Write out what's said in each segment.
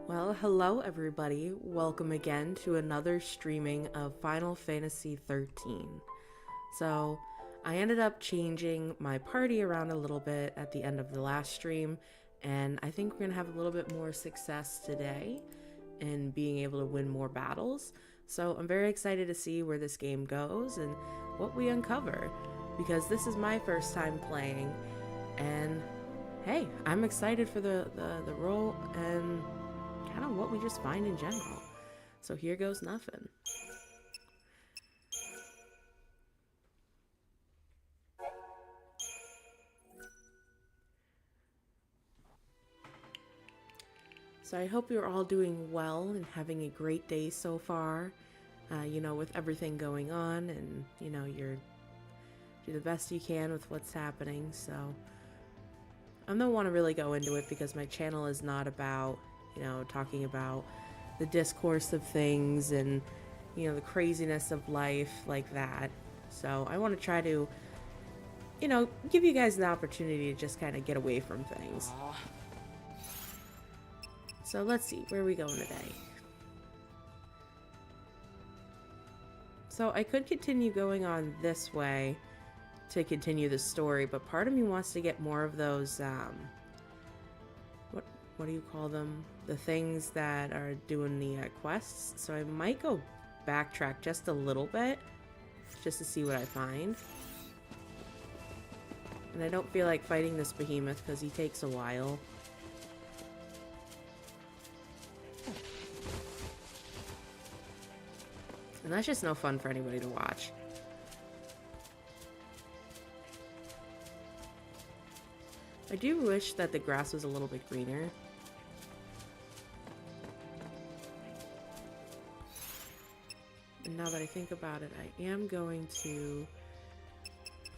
Well, hello everybody. Welcome again to another streaming of Final Fantasy 13. So, I ended up changing my party around a little bit at the end of the last stream, and I think we're going to have a little bit more success today in being able to win more battles. So, I'm very excited to see where this game goes and what we uncover, because this is my first time playing, and hey, I'm excited for the role and kind of what we just find in general. So here goes nothing. So I hope you're all doing well and having a great day so far. With everything going on, and you're do the best you can with what's happening. So I don't want to really go into it because my channel is not about talking about the discourse of things and, the craziness of life like that. So I want to try to, give you guys the opportunity to just kind of get away from things. So let's see, where are we going today? So I could continue going on this way to continue the story, but part of me wants to get more of those, what do you call them? The things that are doing the quests. So I might go backtrack just a little bit, just to see what I find. And I don't feel like fighting this behemoth because he takes a while. And that's just no fun for anybody to watch. I do wish that the grass was a little bit greener. And now that I think about it, I am going to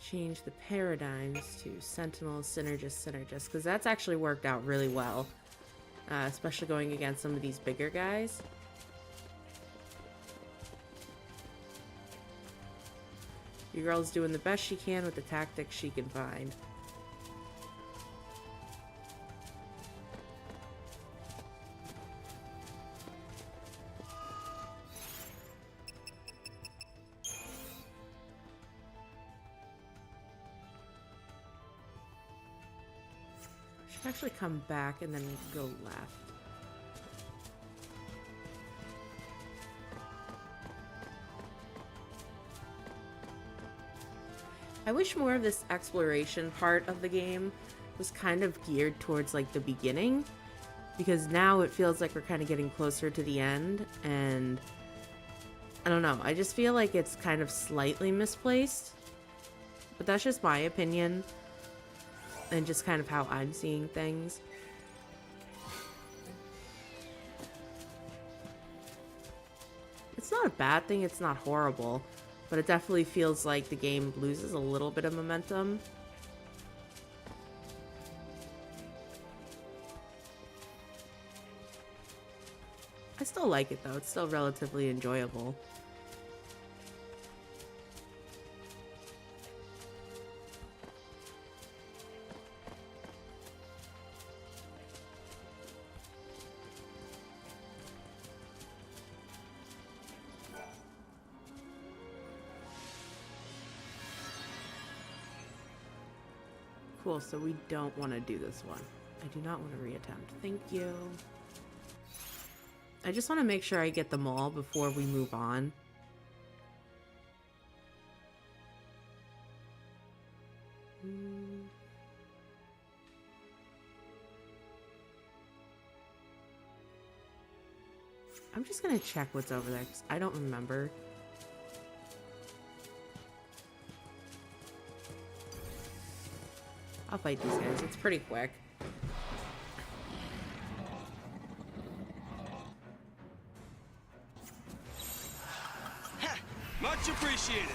change the paradigms to Sentinel, Synergist, because that's actually worked out really well. Especially going against some of these bigger guys. Your girl's doing the best she can with the tactics she can find. Actually come back and then go left. I wish more of this exploration part of the game was kind of geared towards like the beginning, because now it feels like we're kind of getting closer to the end, and I don't know, I just feel like it's kind of slightly misplaced, but that's just my opinion. And just kind of how I'm seeing things. It's not a bad thing, it's not horrible, but it definitely feels like the game loses a little bit of momentum. I still like it though, it's still relatively enjoyable. Cool, so we don't want to do this one. I do not want to reattempt. Thank you. I just want to make sure I get them all before we move on. I'm just going to check what's over there because I don't remember. I'll fight these guys. It's pretty quick. Much appreciated.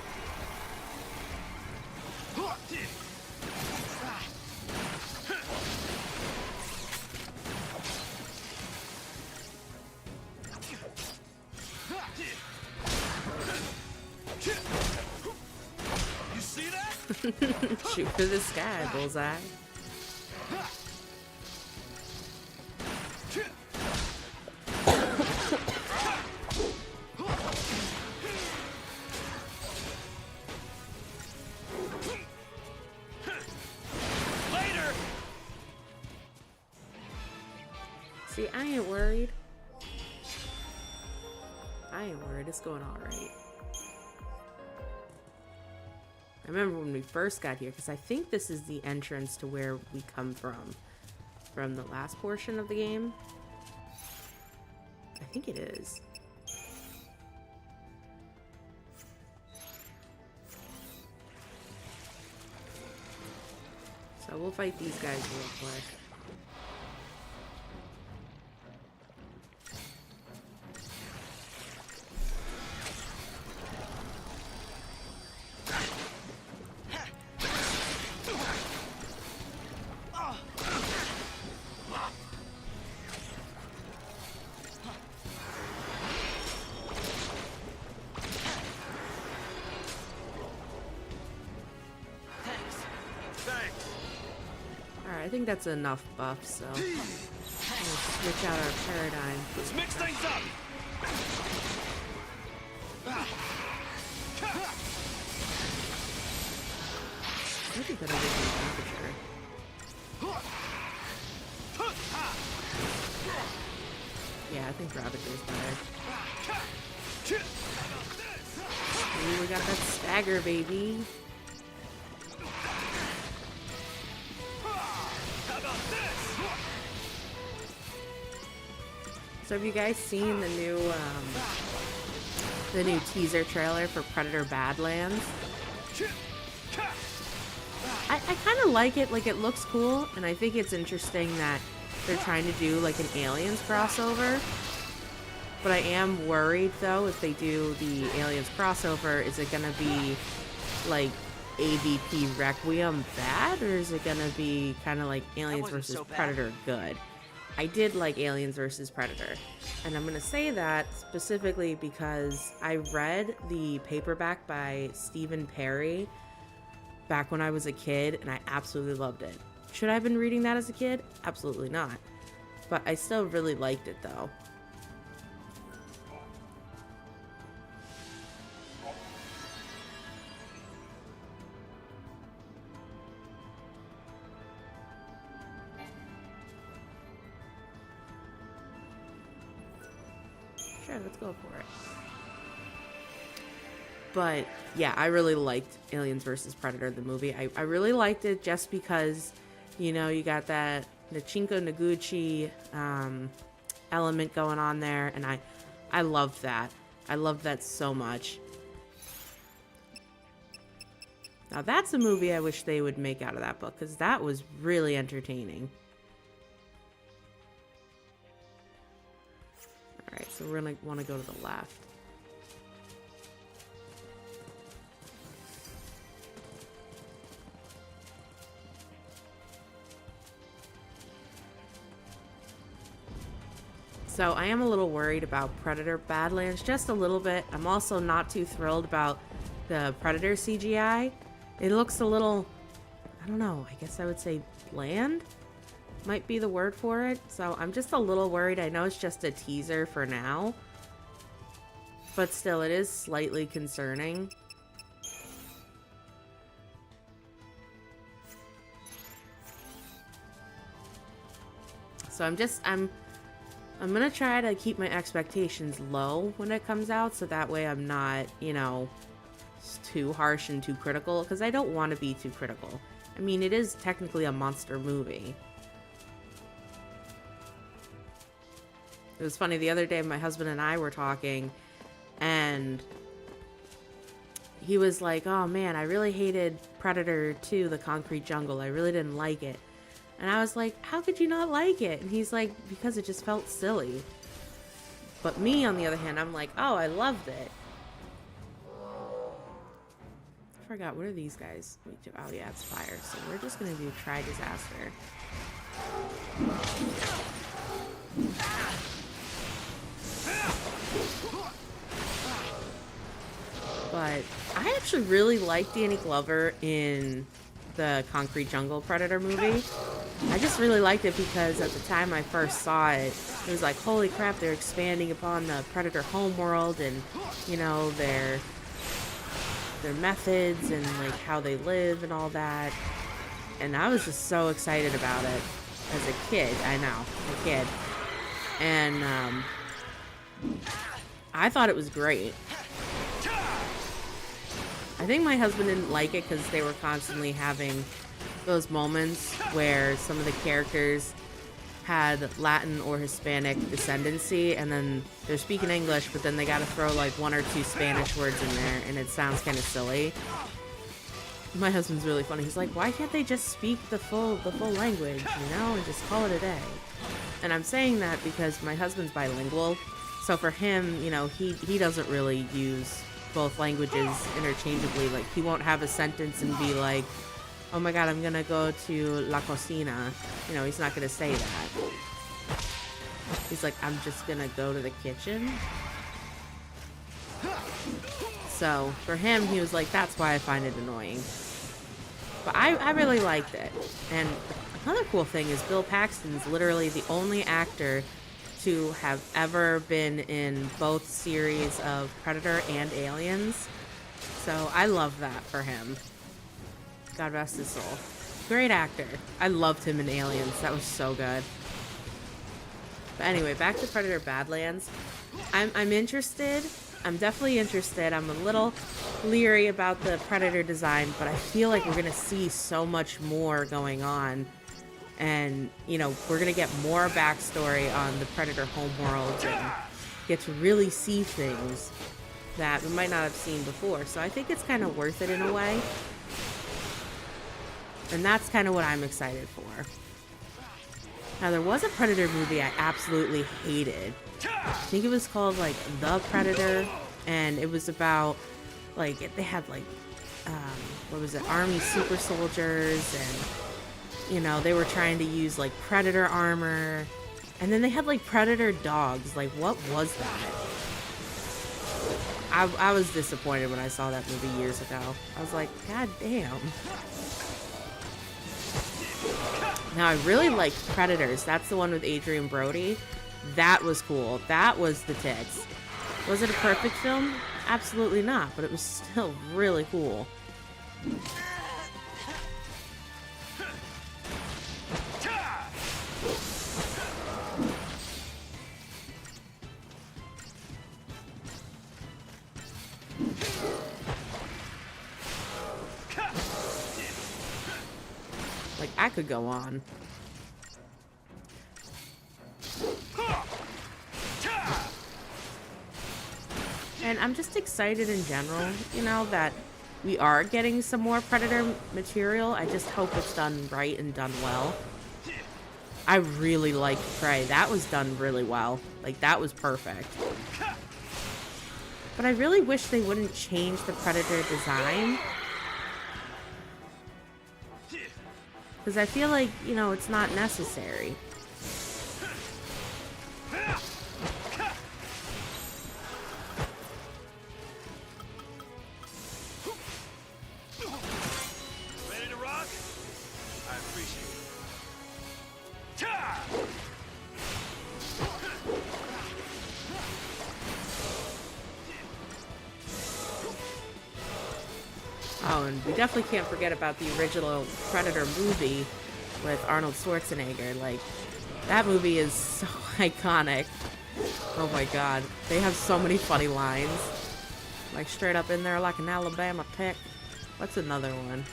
You see that? Shoot for the sky, bullseye. See, I ain't worried. I ain't worried. It's going all right. I remember when we first got here, because I think this is the entrance to where we come from the last portion of the game. I think it is. So we'll fight these guys real quick. I think that's enough buffs, so we'll switch out our paradigm. Let's mix things up. I think that'll give me temperature. Yeah, I think Ravager is better. Ooh, we got that stagger, baby. So have you guys seen the new teaser trailer for Predator Badlands? I kind of like it. Like, it looks cool, and I think it's interesting that they're trying to do like an Aliens crossover. But I am worried though, if they do the Aliens crossover, is it gonna be like AVP Requiem bad, or is it gonna be kind of like Aliens vs. Predator good? I did like Aliens vs. Predator, and I'm going to say that specifically because I read the paperback by Stephen Perry back when I was a kid, and I absolutely loved it. Should I have been reading that as a kid? Absolutely not. But I still really liked it, though. Sure, let's go for it. But yeah, I really liked Aliens vs. Predator, the movie. I really liked it just because, you know, you got that Nachinko Noguchi element going on there, and I love that. I love that so much. Now that's a movie I wish they would make out of that book, because that was really entertaining. Alright, so we're going to want to go to the left. So I am a little worried about Predator Badlands, just a little bit. I'm also not too thrilled about the Predator CGI. It looks a little, I don't know, I guess I would say bland might be the word for it. So I'm just a little worried. I know it's just a teaser for now, but still it is slightly concerning. So I'm gonna try to keep my expectations low when it comes out, so that way I'm not, you know, too harsh and too critical, because I don't want to be too critical. I mean, it is technically a monster movie. It was funny, the other day my husband and I were talking, and he was like, oh man, I really hated Predator 2, The Concrete Jungle. I really didn't like it. And I was like, how could you not like it? And he's like, because it just felt silly. But me, on the other hand, I'm like, oh, I loved it. I forgot, what are these guys? Oh yeah, it's fire. So we're just going to do Try Disaster. But I actually really like Danny Glover in the Concrete Jungle Predator movie. I just really liked it because at the time I first saw it, it was like, holy crap, they're expanding upon the Predator homeworld and, you know, their methods and like how they live and all that. And I was just so excited about it as a kid. I know, a kid. And I thought it was great. I think my husband didn't like it because they were constantly having those moments where some of the characters had Latin or Hispanic descendancy, and then they're speaking English, but then they gotta throw like 1 or 2 Spanish words in there, and it sounds kind of silly. My husband's really funny. He's like, why can't they just speak the full language, you know, and just call it a day? And I'm saying that because my husband's bilingual, so for him, you know, he doesn't really use both languages interchangeably. Like, he won't have a sentence and be like, oh my god, I'm gonna go to la cocina. You know, he's not gonna say that. He's like, I'm just gonna go to the kitchen. So for him, he was like, that's why I find it annoying. But I really liked it. And another cool thing is Bill Paxton's literally the only actor to have ever been in both series of Predator and Aliens. So I love that for him. God rest his soul. Great actor. I loved him in Aliens. That was so good. But anyway, back to Predator Badlands. I'm interested. I'm definitely interested. I'm a little leery about the Predator design, but I feel like we're going to see so much more going on. And, you know, we're going to get more backstory on the Predator homeworld and get to really see things that we might not have seen before. So I think it's kind of worth it in a way. And that's kind of what I'm excited for. Now, there was a Predator movie I absolutely hated. I think it was called, like, The Predator. And it was about, like, they had, like, what was it? Army super soldiers. And, you know, they were trying to use, like, Predator armor. And then they had, like, Predator dogs. Like, what was that? I was disappointed when I saw that movie years ago. I was like, God damn. Now, I really liked Predators. That's the one with Adrian Brody. That was cool. That was the tits. Was it a perfect film? Absolutely not, but it was still really cool. Like, I could go on. And I'm just excited in general, you know, that we are getting some more Predator material. I just hope it's done right and done well. I really liked Prey. That was done really well. Like, that was perfect. But I really wish they wouldn't change the Predator design. Because I feel like, you know, it's not necessary. Ready to rock? I appreciate it. Oh, and we definitely can't forget about the original Predator movie with Arnold Schwarzenegger. Like, that movie is so iconic. Oh my god. They have so many funny lines. Like, straight up in there like an Alabama tick. What's another one?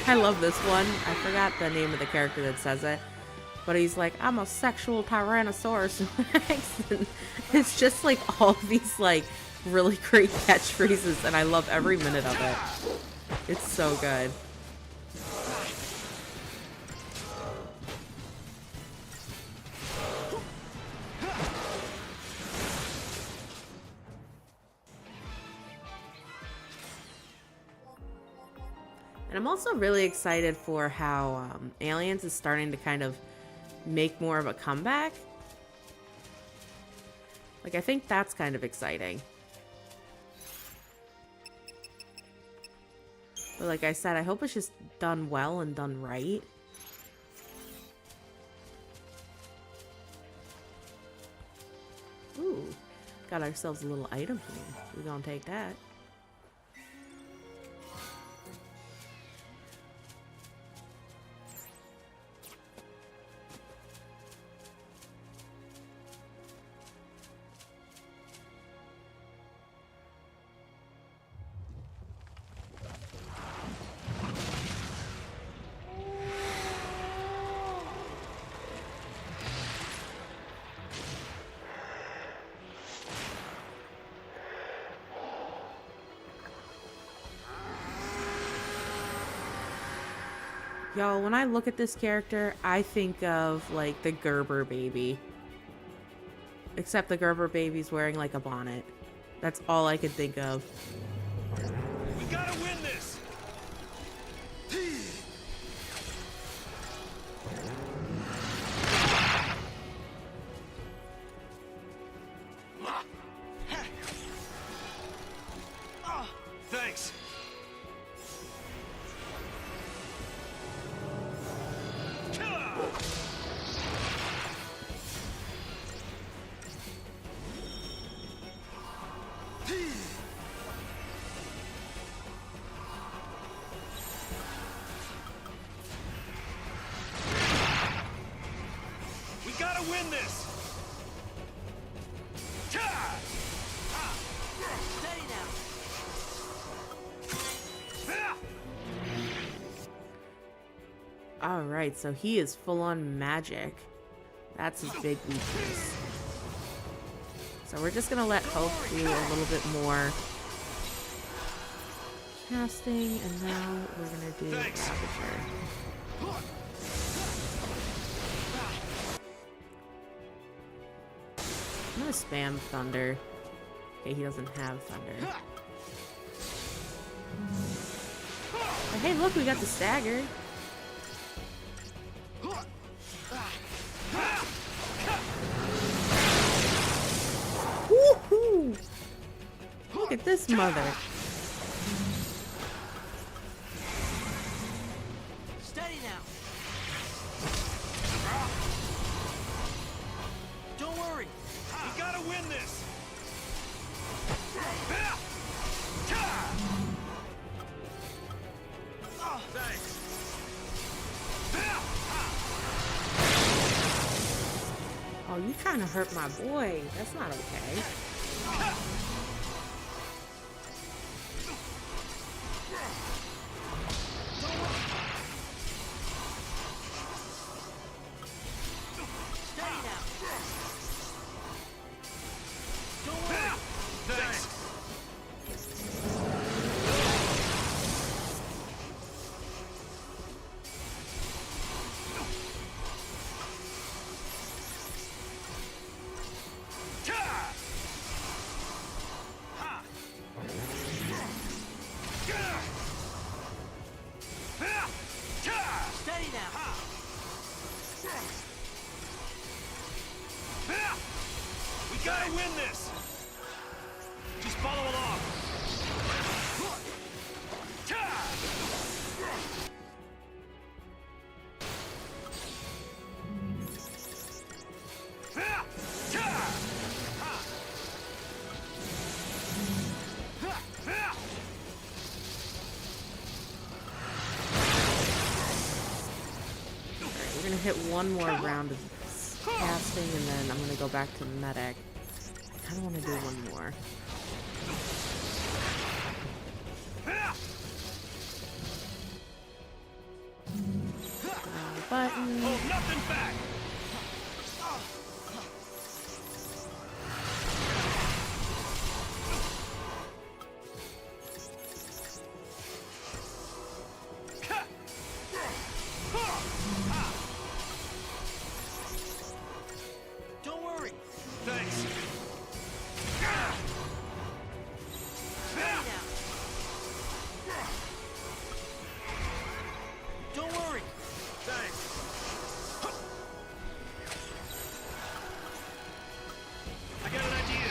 I love this one. I forgot the name of the character that says it. But he's like, I'm a sexual Tyrannosaurus Rex. And it's just like all these like really great catchphrases, and I love every minute of it. It's so good. And I'm also really excited for how Aliens is starting to kind of make more of a comeback. Like, I think that's kind of exciting. But like I said, I hope it's just done well and done right. Ooh, got ourselves a little item here. We're gonna take that. Y'all, when I look at this character, I think of, like, the Gerber baby. Except the Gerber baby's wearing, like, a bonnet. That's all I could think of. We gotta win this! Thanks. We gotta win this! Steady now. Alright, so he is full on magic. That's his big weakness. So we're just gonna let Hope do a little bit more casting, and now we're gonna do Thanks. Ravager. I'm gonna spam Thunder. Okay, he doesn't have Thunder. But hey, look, we got the stagger. Woohoo! Look at this mother. Steady now. Don't worry. We gotta win this! Thanks. Oh, you trying to hurt my boy. That's not okay. Steady now. Don't worry. Thanks. Steady now. We gotta win this! Just follow along. Alright, we're gonna hit one more round of casting, and then I'm gonna go back to medic. I kinda wanna do one more. Button. Hold nothing back! Don't worry. Thanks. Steady now. Don't worry. Thanks. I got an idea.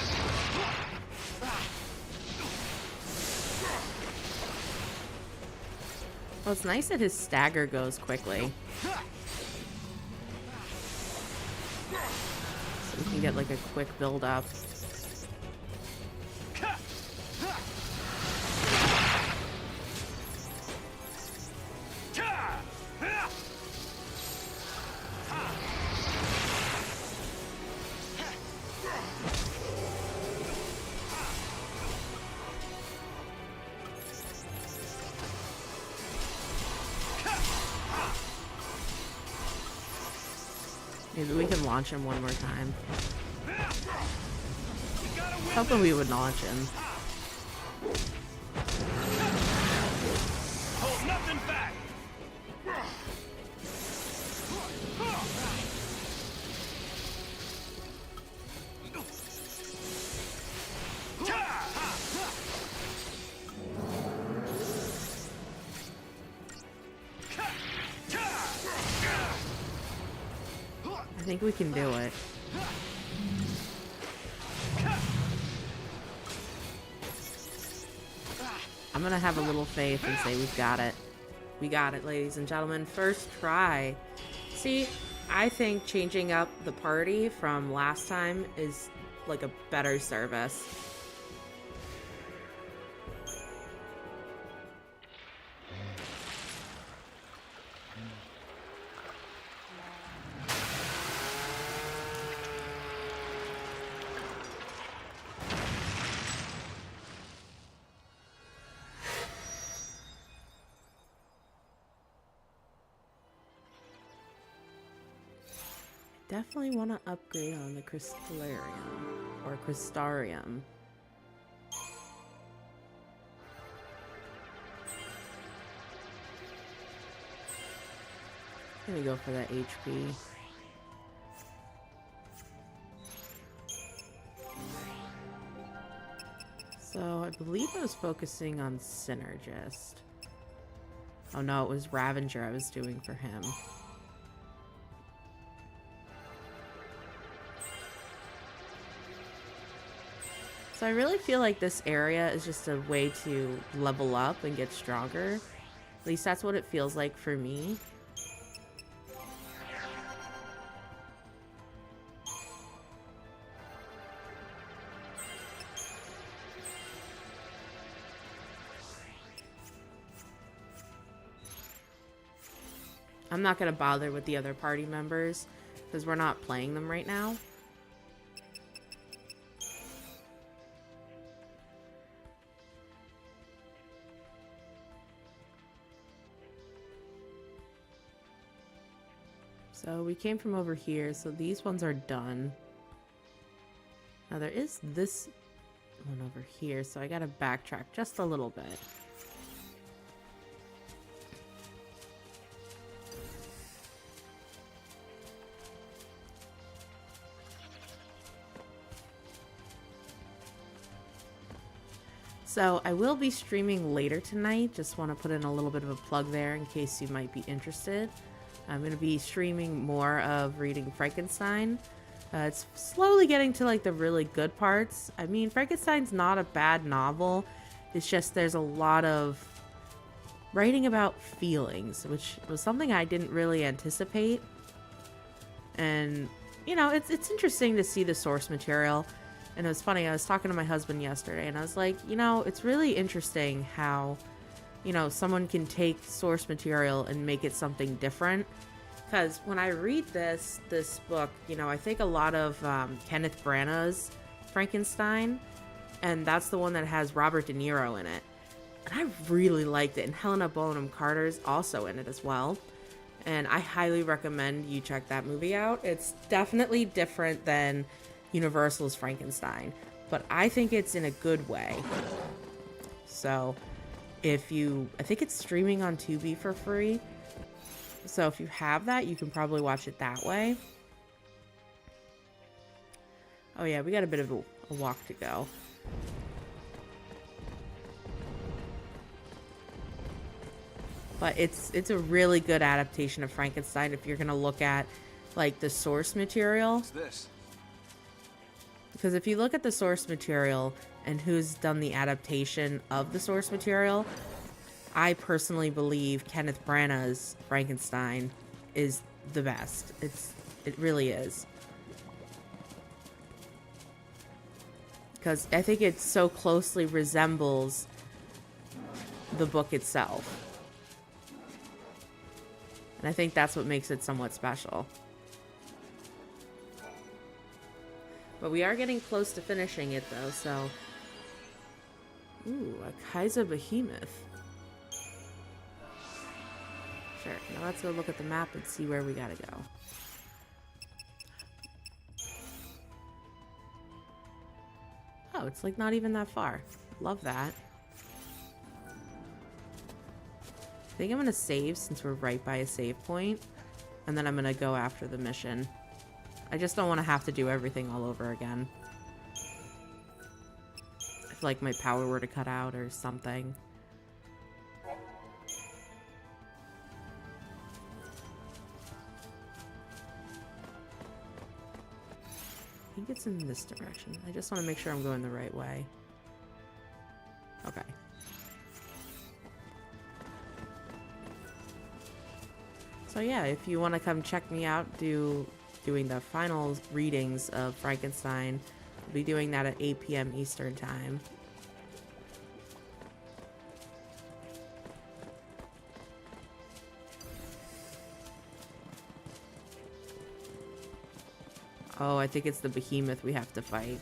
Well, it's nice that his stagger goes quickly. So we can get like a quick build up. Maybe we can launch him one more time. Hoping we would launch him. Hold nothing back. I think we can do it. I'm gonna have a little faith and say we've got it. We got it, ladies and gentlemen. First try. See, I think changing up the party from last time is like a better service. Definitely want to upgrade on the Crystallarium or Crystarium. Gonna go for that HP. So I believe I was focusing on Synergist. Oh no, it was Ravager I was doing for him. So I really feel like this area is just a way to level up and get stronger. At least that's what it feels like for me. I'm not going to bother with the other party members because we're not playing them right now. So we came from over here, so these ones are done. Now there is this one over here, so I gotta backtrack just a little bit. So I will be streaming later tonight. Just want to put in a little bit of a plug there in case you might be interested. I'm going to be streaming more of reading Frankenstein. It's slowly getting to like the really good parts. I mean, Frankenstein's not a bad novel. It's just there's a lot of writing about feelings, which was something I didn't really anticipate. And, you know, it's interesting to see the source material. And it was funny, I was talking to my husband yesterday, and I was like, you know, it's really interesting how, you know, someone can take source material and make it something different. Because when I read this book, you know, I think a lot of Kenneth Branagh's Frankenstein, and that's the one that has Robert De Niro in it. And I really liked it, and Helena Bonham Carter's also in it as well. And I highly recommend you check that movie out. It's definitely different than Universal's Frankenstein, but I think it's in a good way. So if you, I think it's streaming on Tubi for free. So if you have that, you can probably watch it that way. Oh yeah, we got a bit of a walk to go. But it's a really good adaptation of Frankenstein if you're gonna look at like the source material. What's this? Because if you look at the source material and who's done the adaptation of the source material, I personally believe Kenneth Branagh's Frankenstein is the best. It really is. Because I think it so closely resembles the book itself. And I think that's what makes it somewhat special. But we are getting close to finishing it, though, so... Ooh, a Kaiser Behemoth. Sure, now let's go look at the map and see where we gotta go. Oh, it's like not even that far. Love that. I think I'm gonna save since we're right by a save point, and then I'm gonna go after the mission. I just don't want to have to do everything all over again. If like my power were to cut out or something. think it's in this direction. I just want to make sure I'm going the right way. Okay. So yeah, if you want to come check me out doing the final readings of Frankenstein, I'll be doing that at 8 p.m. Eastern Time. Oh, I think it's the behemoth we have to fight.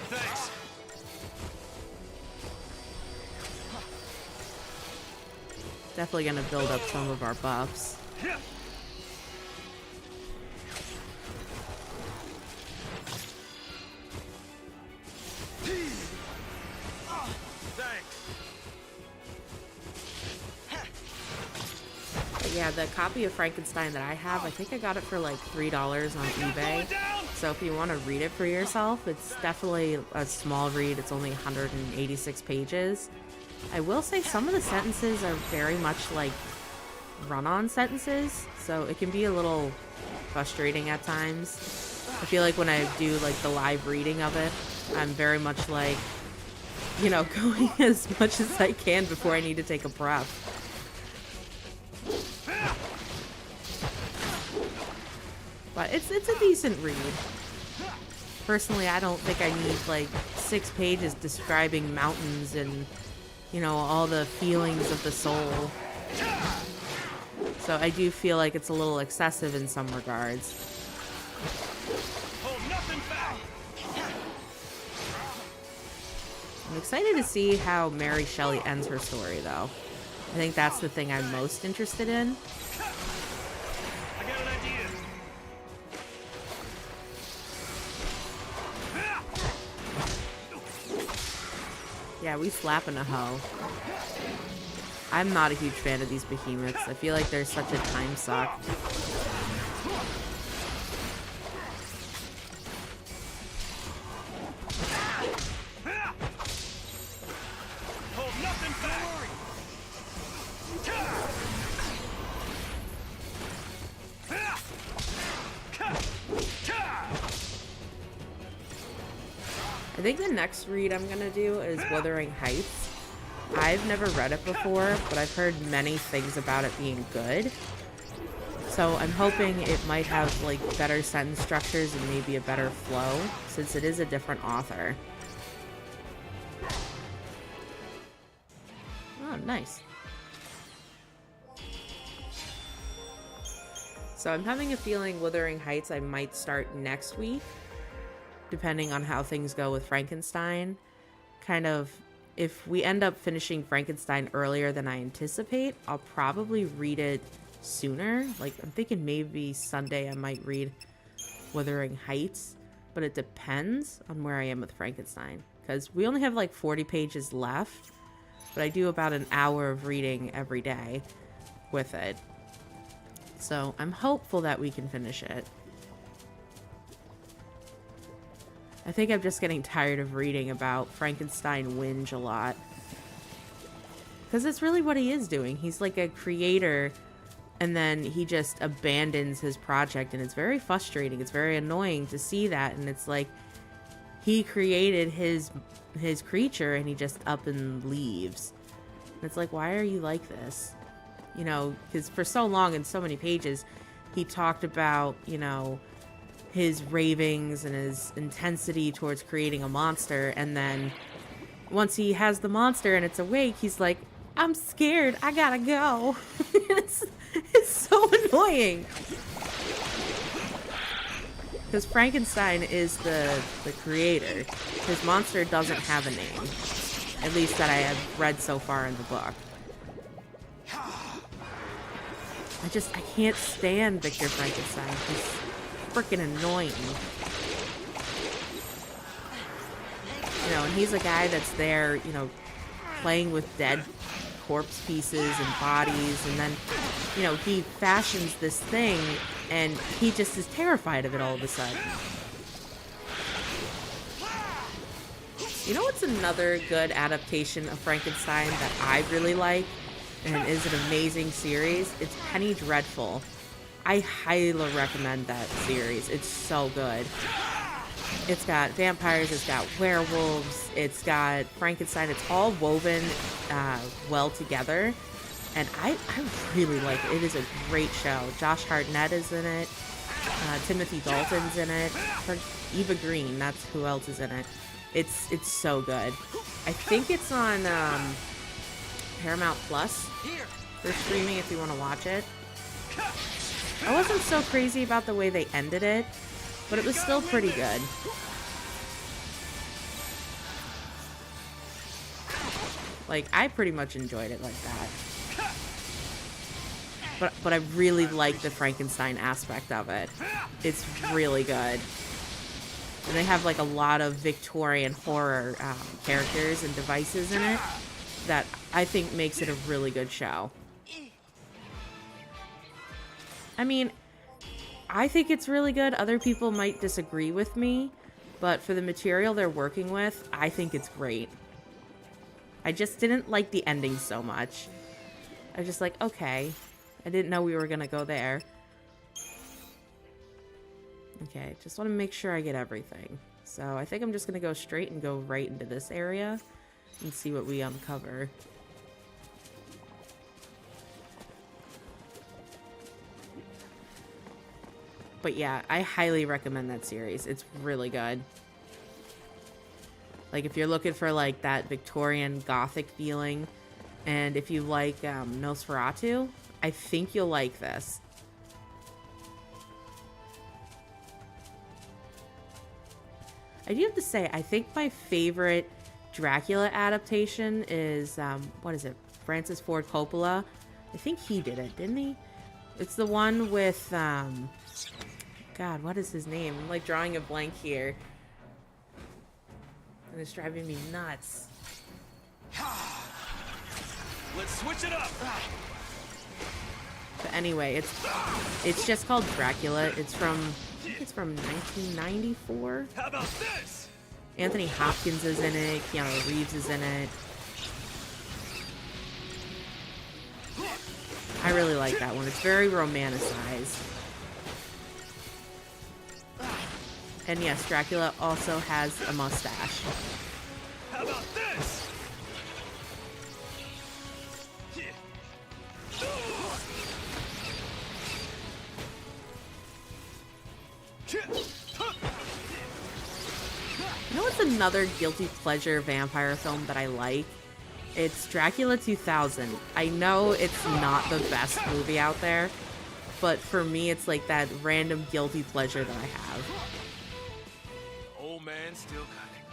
Thanks. Definitely gonna build up some of our buffs. Yeah. But yeah, the copy of Frankenstein that I have, I think I got it for like $3 on eBay. So if you want to read it for yourself, it's definitely a small read. It's only 186 pages. I will say some of the sentences are very much like run-on sentences, so it can be a little frustrating at times. I feel like when I do like the live reading of it, I'm very much like, you know, going as much as I can before I need to take a breath. But it's a decent read. Personally, I don't think I need like 6 pages describing mountains and, you know, all the feelings of the soul. So I do feel like it's a little excessive in some regards. Hold nothing back. I'm excited to see how Mary Shelley ends her story, though. I think that's the thing I'm most interested in. I got an idea. Yeah, we slapping a hoe. I'm not a huge fan of these behemoths. I feel like they're such a time suck. Hold nothing back. I think the next read I'm gonna do is Wuthering Heights. I've never read it before, but I've heard many things about it being good. So I'm hoping it might have like better sentence structures and maybe a better flow, since it is a different author. Oh, nice. So I'm having a feeling Wuthering Heights I might start next week, depending on how things go with Frankenstein. Kind of, if we end up finishing Frankenstein earlier than I anticipate, I'll probably read it sooner. Like, I'm thinking maybe Sunday I might read Wuthering Heights, but it depends on where I am with Frankenstein, because we only have like 40 pages left, but I do about an hour of reading every day with it. So I'm hopeful that we can finish it. I think I'm just getting tired of reading about Frankenstein whinge a lot. Because that's really what he is doing. He's like a creator, and then he just abandons his project, and it's very frustrating. It's very annoying to see that, and it's like he created his creature, and he just up and leaves. And it's like, why are you like this? You know, because for so long in so many pages, he talked about, you know, his ravings and his intensity towards creating a monster, and then once he has the monster and it's awake, he's like, I'm scared, I gotta go. it's so annoying. Because Frankenstein is the creator. His monster doesn't have a name. At least that I have read so far in the book. I can't stand Victor Frankenstein. He's freaking annoying. You know, and he's a guy that's there, you know, playing with dead corpse pieces and bodies, and then, you know, he fashions this thing, and he just is terrified of it all of a sudden. You know what's another good adaptation of Frankenstein that I really like and is an amazing series? It's Penny Dreadful. I highly recommend that series. It's so good. It's got vampires, it's got werewolves, it's got Frankenstein. It's all woven well together. And I really like it. It is a great show. Josh Hartnett is in it. Timothy Dalton's in it. Eva Green, that's who else is in it. It's so good. I think it's on Paramount Plus. They're streaming if you want to watch it. I wasn't so crazy about the way they ended it, but it was still pretty good. Like, I pretty much enjoyed it like that. But I really like the Frankenstein aspect of it. It's really good. And they have like a lot of Victorian horror characters and devices in it that I think makes it a really good show. I mean, I think it's really good. Other people might disagree with me, but for the material they're working with, I think it's great. I just didn't like the ending so much. I was just like, okay, I didn't know we were gonna go there. Okay, just want to make sure I get everything. So I think I'm just gonna go straight and go right into this area and see what we uncover. But yeah, I highly recommend that series. It's really good. Like, if you're looking for like that Victorian Gothic feeling, and if you like Nosferatu, I think you'll like this. I do have to say, I think my favorite Dracula adaptation is, what is it? Francis Ford Coppola. I think he did it, didn't he? It's the one with, God, what is his name? I'm like drawing a blank here. And it's driving me nuts. Let's switch it up. But anyway, it's just called Dracula. It's from 1994. How about this? Anthony Hopkins is in it. Keanu Reeves is in it. I really like that one. It's very romanticized. And yes, Dracula also has a mustache. How about this? You know what's another guilty pleasure vampire film that I like? It's Dracula 2000. I know it's not the best movie out there, but for me it's like that random guilty pleasure that I have. Old man still got it.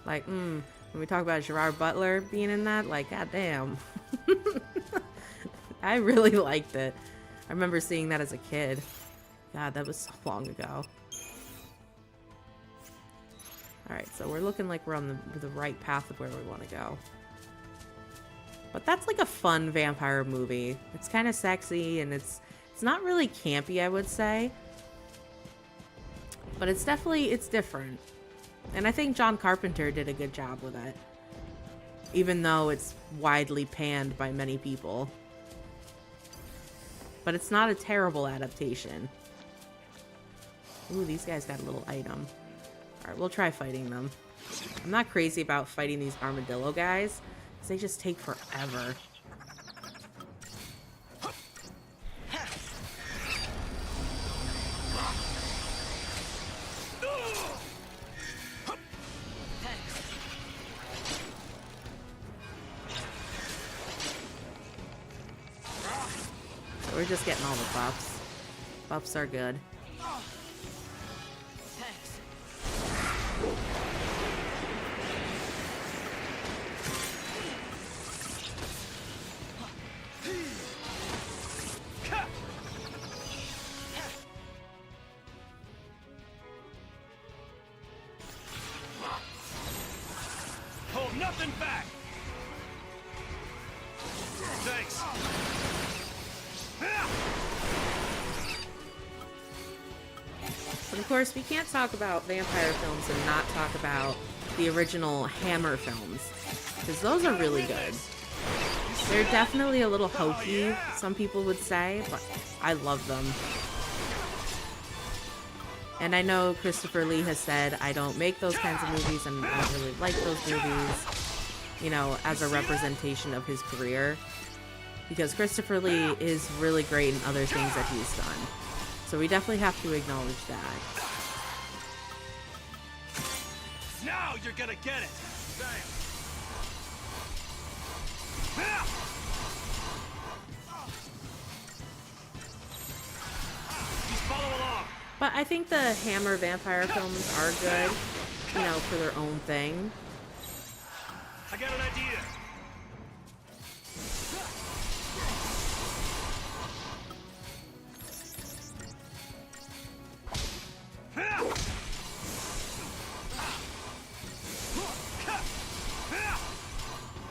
Like, when we talk about Gerard Butler being in that, like, goddamn. I really liked it. I remember seeing that as a kid. God, that was so long ago. Alright, so we're looking like we're on the right path of where we want to go. But that's like a fun vampire movie. It's kind of sexy, and it's not really campy, I would say. But it's different. And I think John Carpenter did a good job with it. Even though it's widely panned by many people. But it's not a terrible adaptation. Ooh, these guys got a little item. Alright, we'll try fighting them. I'm not crazy about fighting these armadillo guys, because they just take forever. So we're just getting all the buffs. Buffs are good. Hold nothing back. Thanks. And of course, we can't talk about vampire films and not talk about the original Hammer films, because those are really good. They're definitely a little hokey, some people would say, but I love them. And I know Christopher Lee has said, I don't make those kinds of movies and I don't really like those movies, you know, as a representation of his career. Because Christopher Lee is really great in other things that he's done. So we definitely have to acknowledge that. Now you're gonna get it. Just follow along. But I think the Hammer vampire films are good, you know, for their own thing. I got an idea.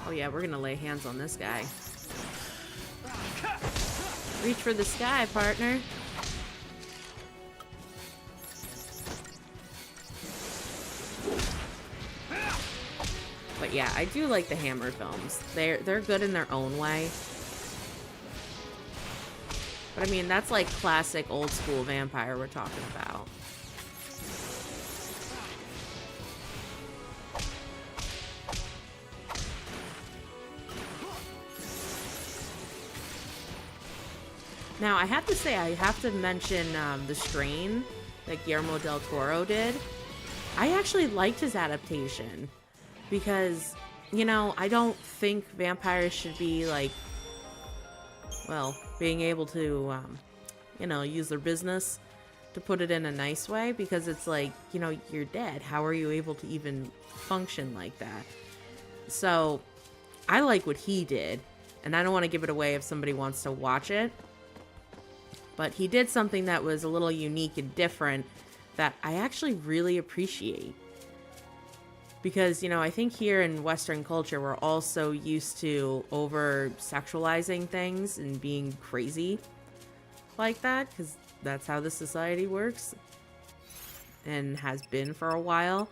Oh yeah, we're gonna lay hands on this guy. Reach for the sky, partner. But yeah, I do like the Hammer films. They're good in their own way. But I mean, that's like classic old school vampire we're talking about. Now, I have to say, I have to mention The Strain that Guillermo del Toro did. I actually liked his adaptation because, you know, I don't think vampires should be like, well, being able to, you know, use their business, to put it in a nice way, because it's like, you know, you're dead. How are you able to even function like that? So, I like what he did, and I don't want to give it away if somebody wants to watch it. But he did something that was a little unique and different that I actually really appreciate. Because, you know, I think here in Western culture, we're all so used to over-sexualizing things and being crazy like that, because that's how the society works and has been for a while.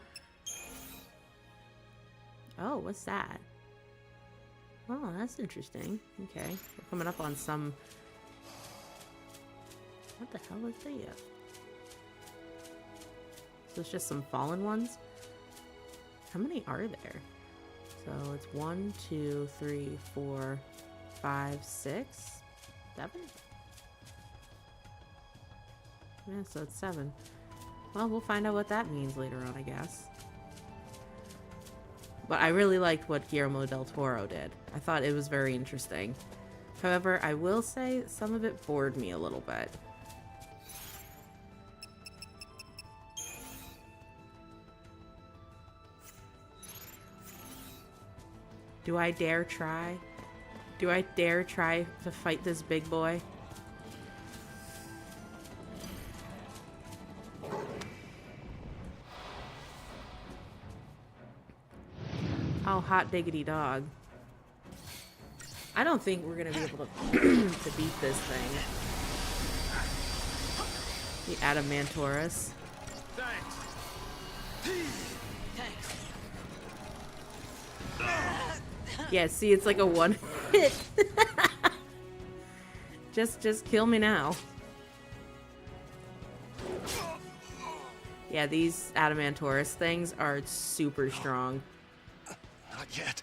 Oh, what's that? Oh, that's interesting. Okay, we're coming up on some... What the hell is that? So it's just some fallen ones? How many are there? So it's 1, 2, 3, 4, 5, 6, 7? Yeah, so it's 7. Well, we'll find out what that means later on, I guess. But I really liked what Guillermo del Toro did. I thought it was very interesting. However, I will say some of it bored me a little bit. Do I dare try? Do I dare try to fight this big boy? Oh, hot diggity dog. I don't think we're gonna be able to, to beat this thing. The Adamantoris. Thanks. Thanks. Yeah, see, it's like a one hit. Just kill me now. Yeah, these Adamantoris things are super strong. Not yet.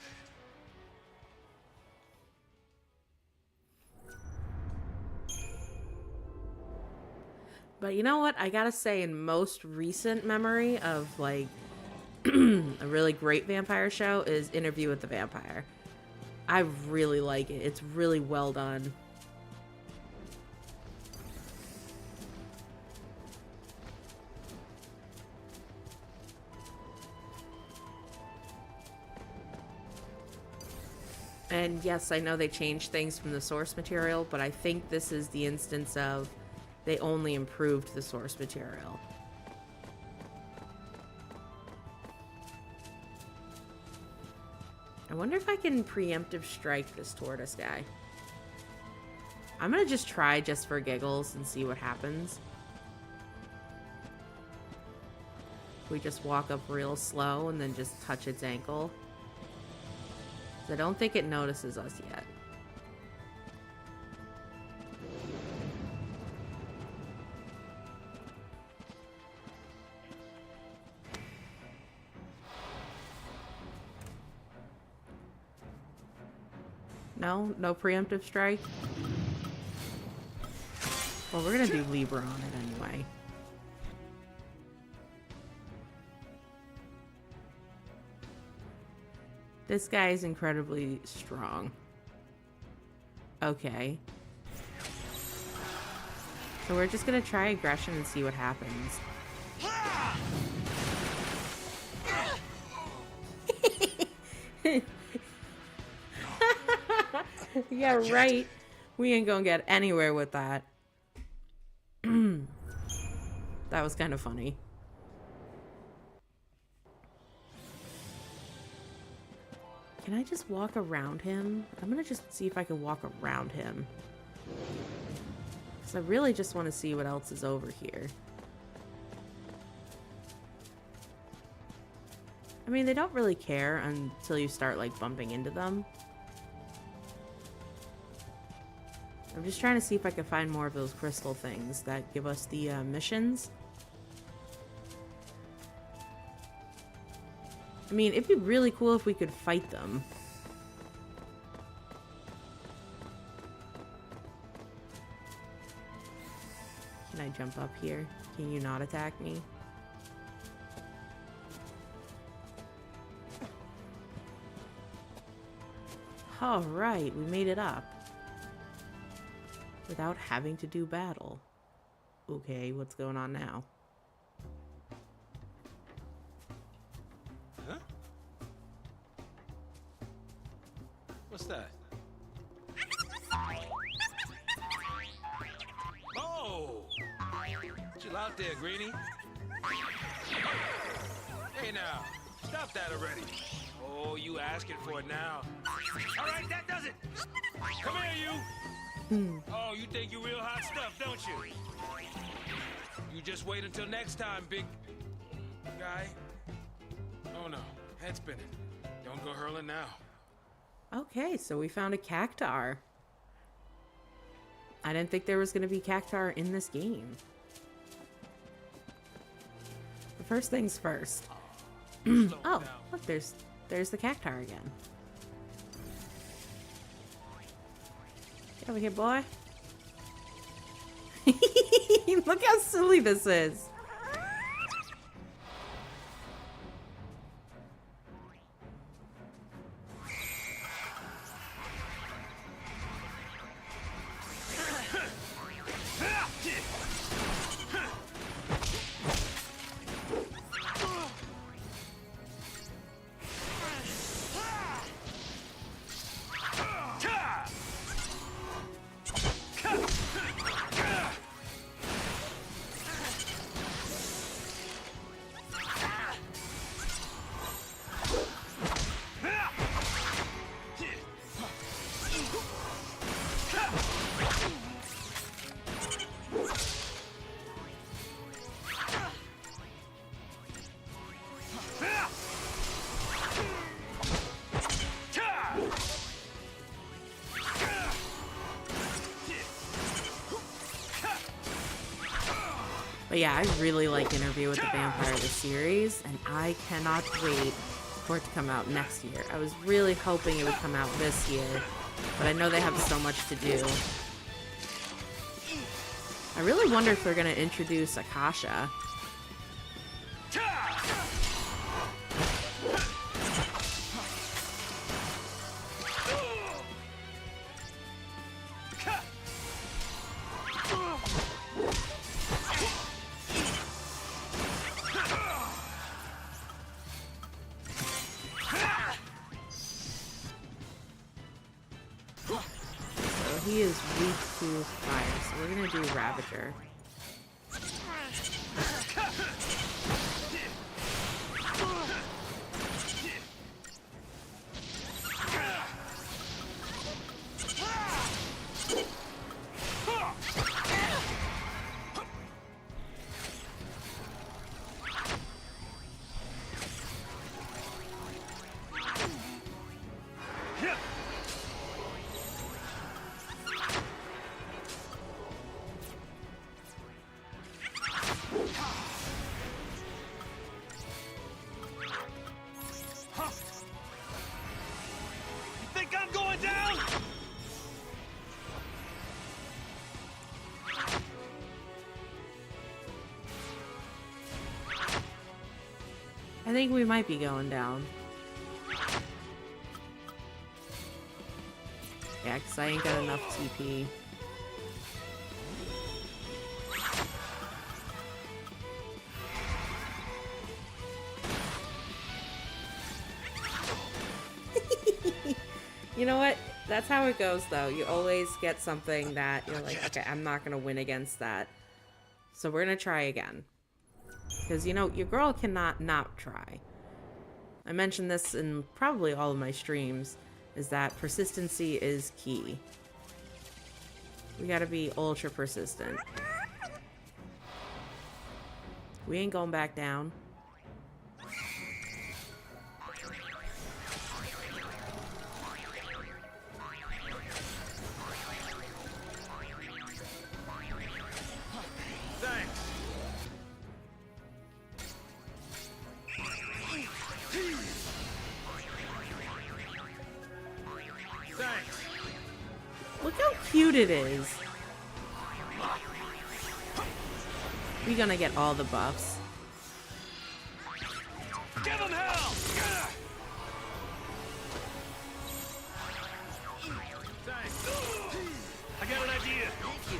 But you know what? I gotta say, in most recent memory of, like, a really great vampire show is Interview with the Vampire. I really like it. It's really well done. And yes, I know they changed things from the source material, but I think this is the instance of they only improved the source material. I wonder if I can preemptive strike this tortoise guy. I'm gonna just try just for giggles and see what happens. we just walk up real slow and then just touch its ankle? 'Cause I don't think it notices us yet. No? No preemptive strike? Well, we're gonna do Libra on it anyway. This guy is incredibly strong. Okay. So we're just gonna try aggression and see what happens. Yeah, right. We ain't gonna get anywhere with that. That was kind of funny. Can I just walk around him? I'm gonna just see if I can walk around him. Because I really just want to see what else is over here. I mean, they don't really care until you start, like, bumping into them. I'm just trying to see if I can find more of those crystal things that give us the missions. I mean, it'd be really cool if we could fight them. Can I jump up here? Can you not attack me? Alright, we made it up. Without having to do battle. Okay, what's going on now? Huh? What's that? Oh! Chill out there, Greenie. Hey now, stop that already. Oh, you asking for it now. All right, that does it. Come here, you. Oh, you think you real hot stuff, don't you? You just wait until next time, big guy. Oh no, head spinning. Don't go hurling now. Okay, so we found a cactar. I didn't think there was going to be cactar in this game. But first things first. Oh, look, there's the cactar again. Get over here, boy. Look how silly this is. But yeah, I really like Interview with the Vampire, the series, and I cannot wait for it to come out next year. I was really hoping it would come out this year, but I know they have so much to do. I really wonder if they're going to introduce Akasha. He is weak to fire, so we're gonna do Ravager. I think we might be going down. Yeah, because I ain't got enough TP. You know what? That's how it goes, though. You always get something that you're like, okay, I'm not going to win against that. So we're going to try again. Because, you know, your girl cannot not try. I mentioned this in probably all of my streams, is that persistency is key. We gotta be ultra persistent. We ain't going back down. Look how cute it is. We're gonna get all the buffs. Give him hell! Thanks. I got an idea. Thank you.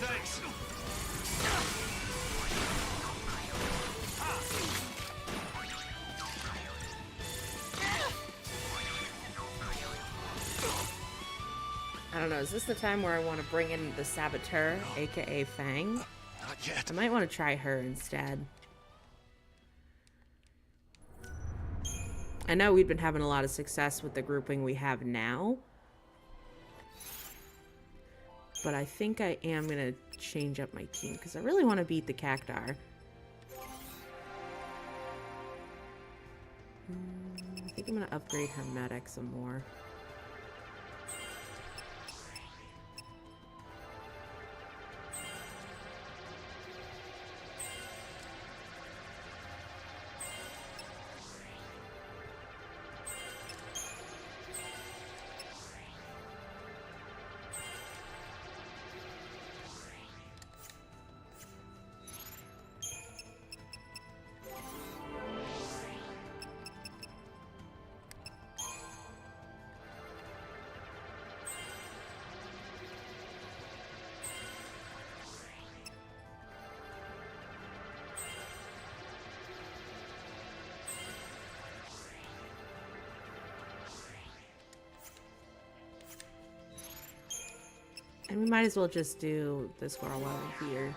Thanks. I don't know, is this the time where I want to bring in the Saboteur, aka Fang? Not yet. I might want to try her instead. I know we've been having a lot of success with the grouping we have now. But I think I am going to change up my team because I really want to beat the Cactar. I think I'm going to upgrade her medic some more. And we might as well just do this girl while we're here.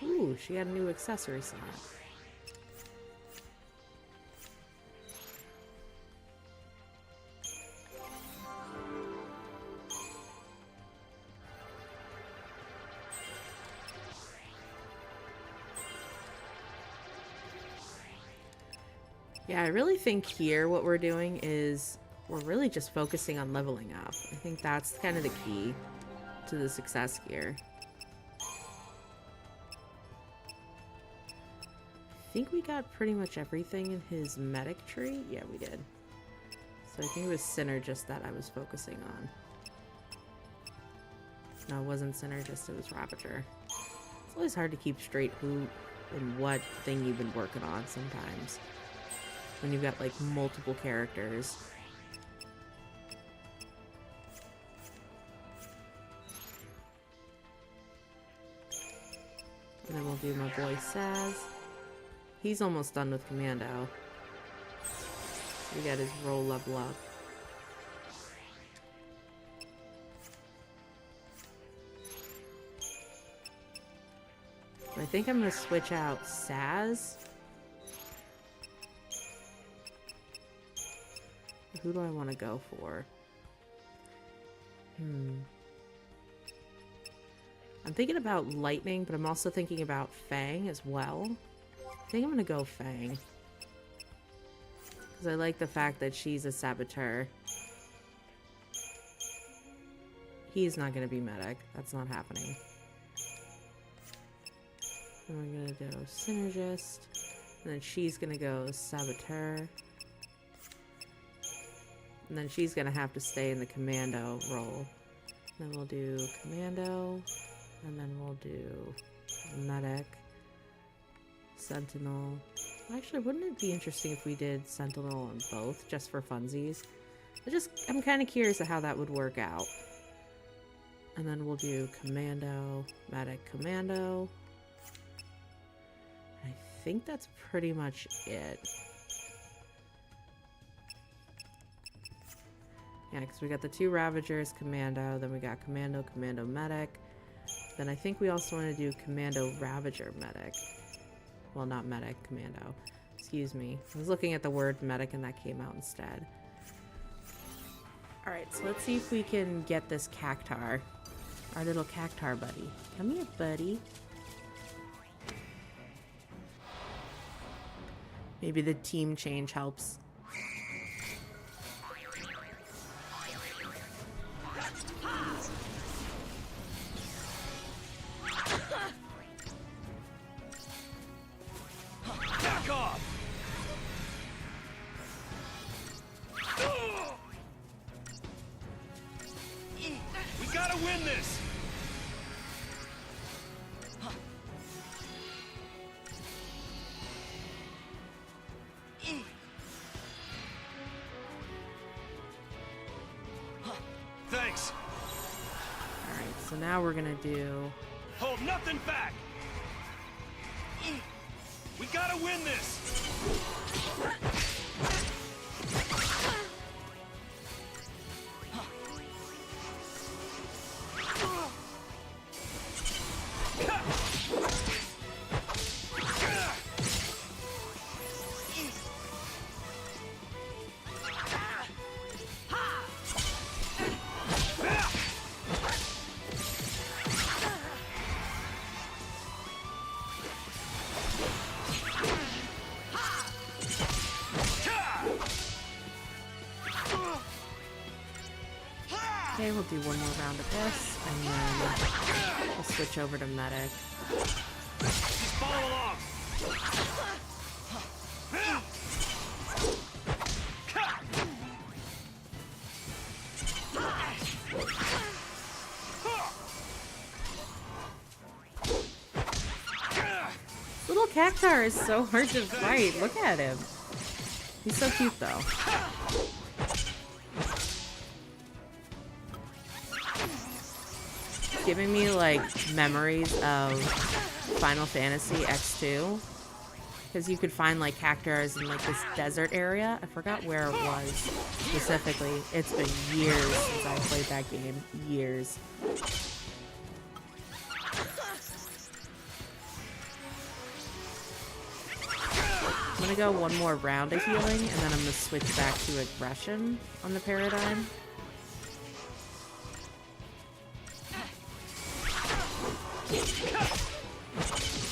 Ooh, she got a new accessory slot. Yeah, I really think here what we're doing is we're really just focusing on leveling up. I think that's kind of the key to the success here. I think we got pretty much everything in his medic tree. Yeah, we did. So I think it was Synergist that I was focusing on. No, it wasn't Synergist, it was Ravager. It's always hard to keep straight who and what thing you've been working on sometimes. When you've got like multiple characters. And then we'll do my boy Saz. He's almost done with Commando. We got his roll level up. I think I'm gonna switch out Saz. Who do I want to go for? I'm thinking about lightning, but I'm also thinking about Fang as well. I think I'm gonna go Fang. Because I like the fact that she's a saboteur. He's not gonna be medic. That's not happening. And we're gonna go synergist. And then she's gonna go saboteur. And then she's gonna have to stay in the commando role. Then we'll do commando. And then we'll do medic. Sentinel. Actually, wouldn't it be interesting if we did Sentinel on both, just for funsies? I'm kind of curious of how that would work out. And then we'll do commando, medic, commando. I think that's pretty much it. Yeah, because we got the 2 Ravagers, commando, then we got commando, commando, medic. Then I think we also want to do commando, Ravager, medic. Well, not medic, commando. Excuse me. I was looking at the word medic and that came out instead. Alright, so let's see if we can get this Cactar. Our little Cactar buddy. Come here, buddy. Maybe the team change helps. Back off! We gotta win this! Thanks. Alright, so now we're gonna do... Hold nothing back! We gotta win this! Okay, we'll do one more round of this, and then we'll switch over to medic. Just follow along! Little Cactar is so hard to fight. Look at him. He's so cute, though. Giving me like memories of Final Fantasy X2, because you could find like Cactars in like this desert area. I forgot where it was specifically. It's been years since I played that game. Years. I'm gonna go one more round of healing, and then I'm gonna switch back to aggression on the paradigm.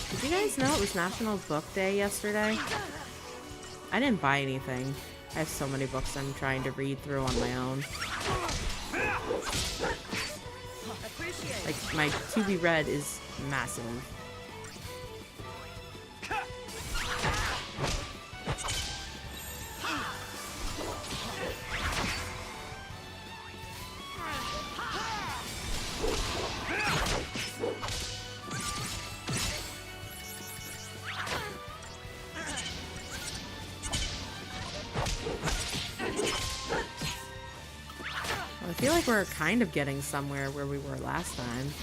Did you guys know it was National Book Day yesterday? I didn't buy anything. I have so many books I'm trying to read through on my own. Like, my to be read is massive. I feel like we're kind of getting somewhere where we were last time.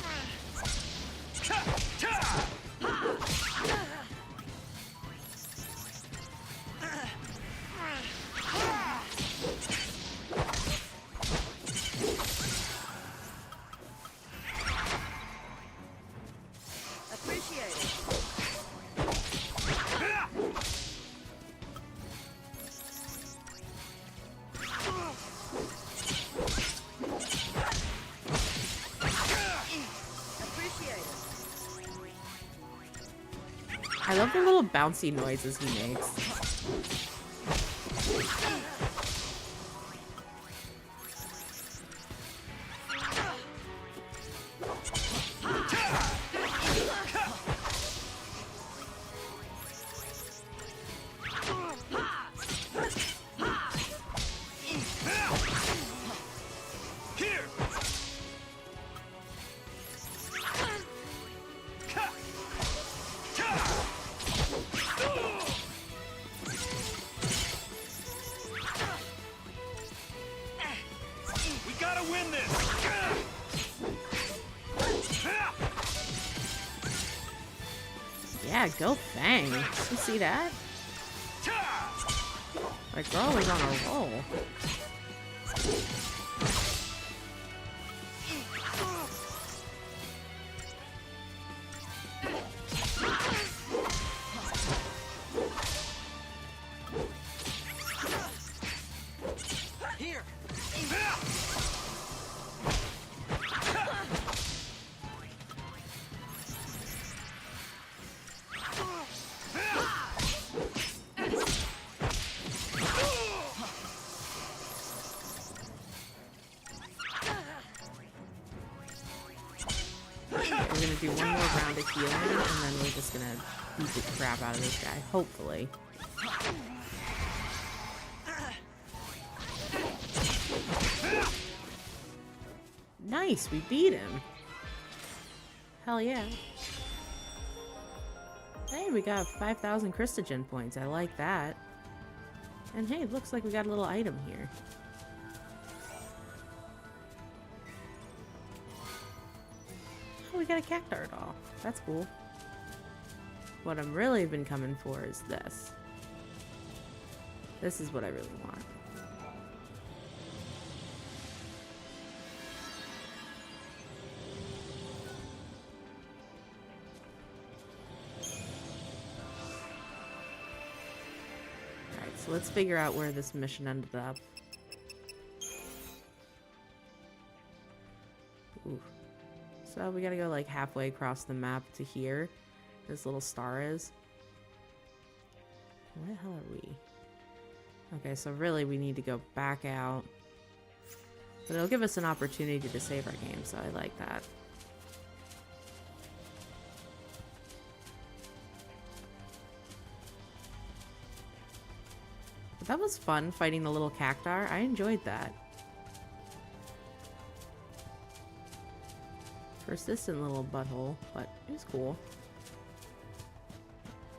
I love the little bouncy noises he makes. Yeah, go Fang. You see that? Like, girl is on a roll. Here. We're gonna do one more round of healing, and then we're just gonna beat the crap out of this guy, hopefully. Nice, we beat him. Hell yeah. Hey, we got 5,000 Christogen points. I like that. And hey, it looks like we got a little item here. Oh, we got a cactar doll. That's cool. What I'm really been coming for is this. This is what I really want. Alright, so let's figure out where this mission ended up. Ooh. So we gotta go like halfway across the map to here. This little star is. Where the hell are we? Okay, so really we need to go back out. But it'll give us an opportunity to save our game, so I like that. But that was fun, fighting the little cactar. I enjoyed that. Persistent little butthole, but it was cool.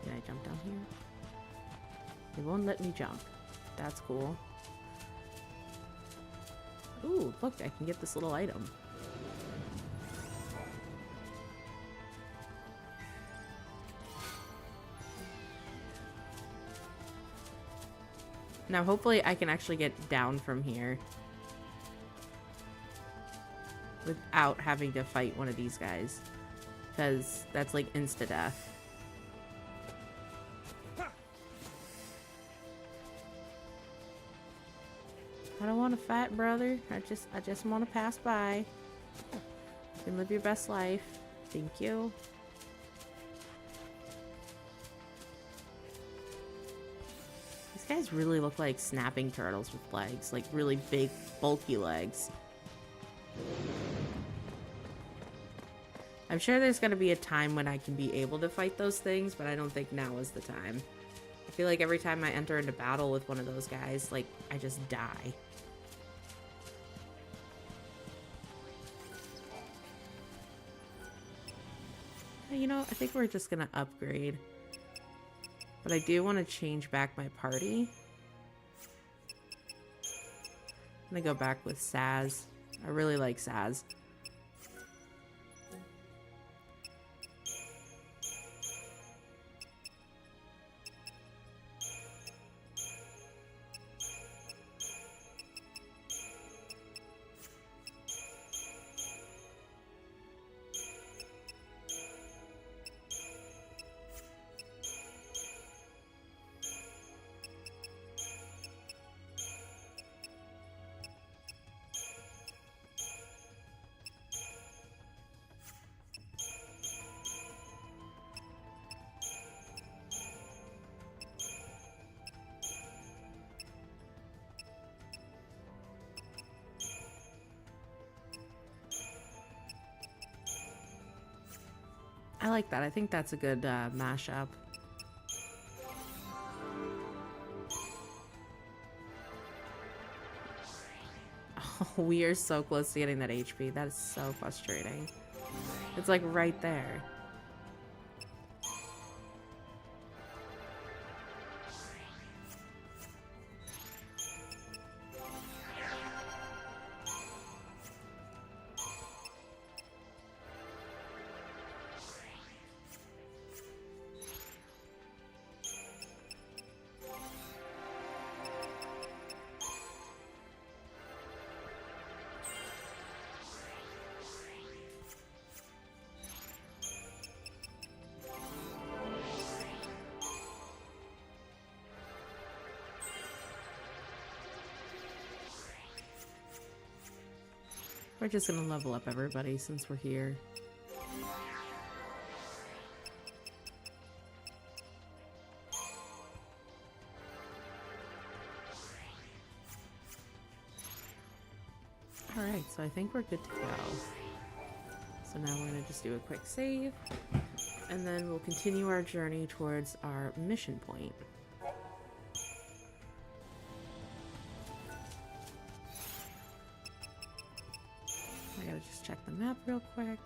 Can I jump down here? It won't let me jump. That's cool. Ooh, look, I can get this little item. Now, hopefully I can actually get down from here without having to fight one of these guys, because that's like insta-death. I don't want to fight, brother. I just want to pass by. You can live your best life. Thank you. These guys really look like snapping turtles with legs, like really big, bulky legs. I'm sure there's going to be a time when I can be able to fight those things, but I don't think now is the time. I feel like every time I enter into battle with one of those guys, like, I just die. You know, I think we're just going to upgrade. But I do want to change back my party. I'm going to go back with Saz. I really like Saz. I like that. I think that's a good mashup. Oh, we are so close to getting that HP. That is so frustrating. It's like right there. We're just gonna level up everybody since we're here. Alright, so I think we're good to go. So now we're gonna just do a quick save, and then we'll continue our journey towards our mission point. I gotta just check the map real quick.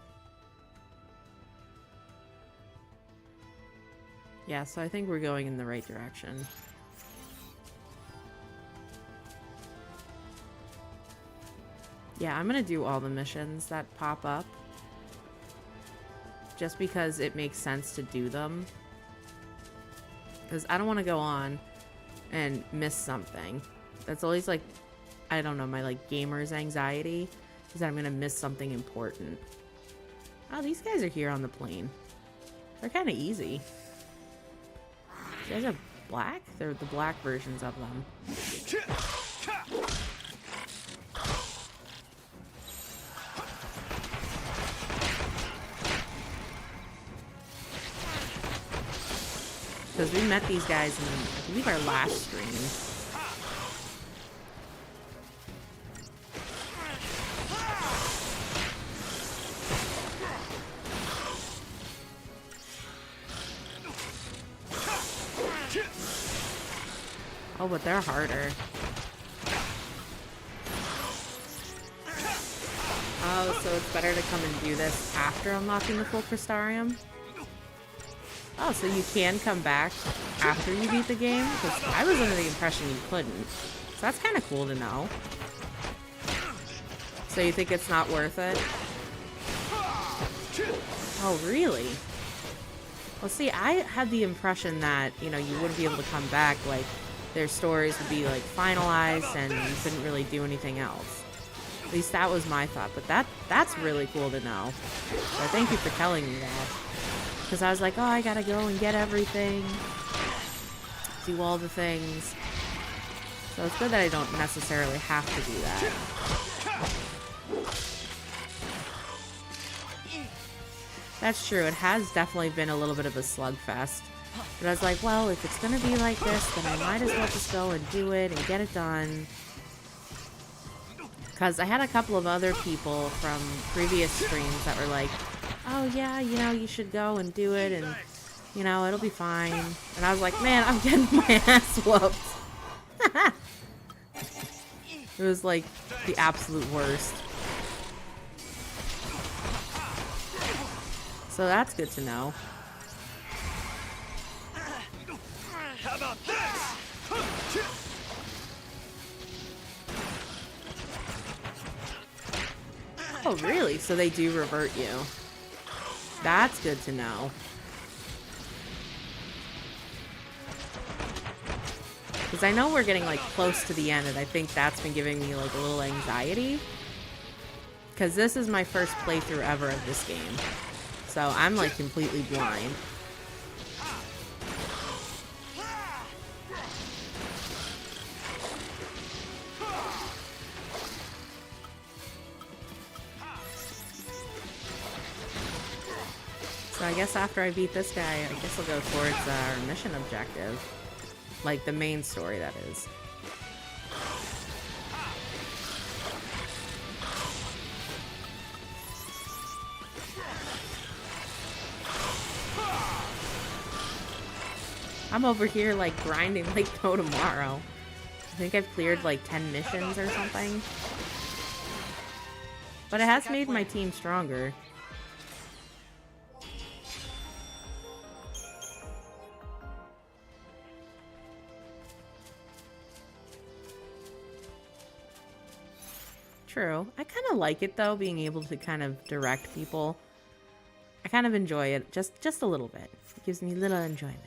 Yeah, so I think we're going in the right direction. Yeah, I'm gonna do all the missions that pop up. Just because it makes sense to do them. Because I don't want to go on and miss something. That's always like, I don't know, my like gamer's anxiety. Is that I'm gonna miss something important. Oh, these guys are here on the plane. They're kind of easy. You guys are black? They're the black versions of them. Because we met these guys in, I believe, our last stream. Oh, but they're harder. Oh, so it's better to come and do this after unlocking the full Crystarium? Oh, so you can come back after you beat the game? Because I was under the impression you couldn't. So that's kind of cool to know. So you think it's not worth it? Oh, really? Well, see, I had the impression that, you know, you wouldn't be able to come back, like, their stories would be, like, finalized and you couldn't really do anything else. At least that was my thought, but that's really cool to know. So thank you for telling me that. Because I was like, oh, I gotta go and get everything. Do all the things. So it's good that I don't necessarily have to do that. That's true. It has definitely been a little bit of a slugfest. But I was like, well, if it's gonna be like this, then I might as well just go and do it and get it done. Because I had a couple of other people from previous streams that were like, oh yeah, you know, you should go and do it and, you know, it'll be fine. And I was like, man, I'm getting my ass whooped. It was like the absolute worst. So that's good to know. How about this? Oh, really? So they do revert you. That's good to know. Because I know we're getting, like, close to the end, and I think that's been giving me, like, a little anxiety. Because this is my first playthrough ever of this game. So I'm, like, completely blind. So I guess after I beat this guy, I guess I'll go towards our mission objective. Like, the main story, that is. I'm over here, like, grinding like no tomorrow. I think I've cleared, like, 10 missions or something. But it has made my team stronger. True. I kind of like it, though, being able to kind of direct people. I kind of enjoy it, just a little bit. It gives me a little enjoyment.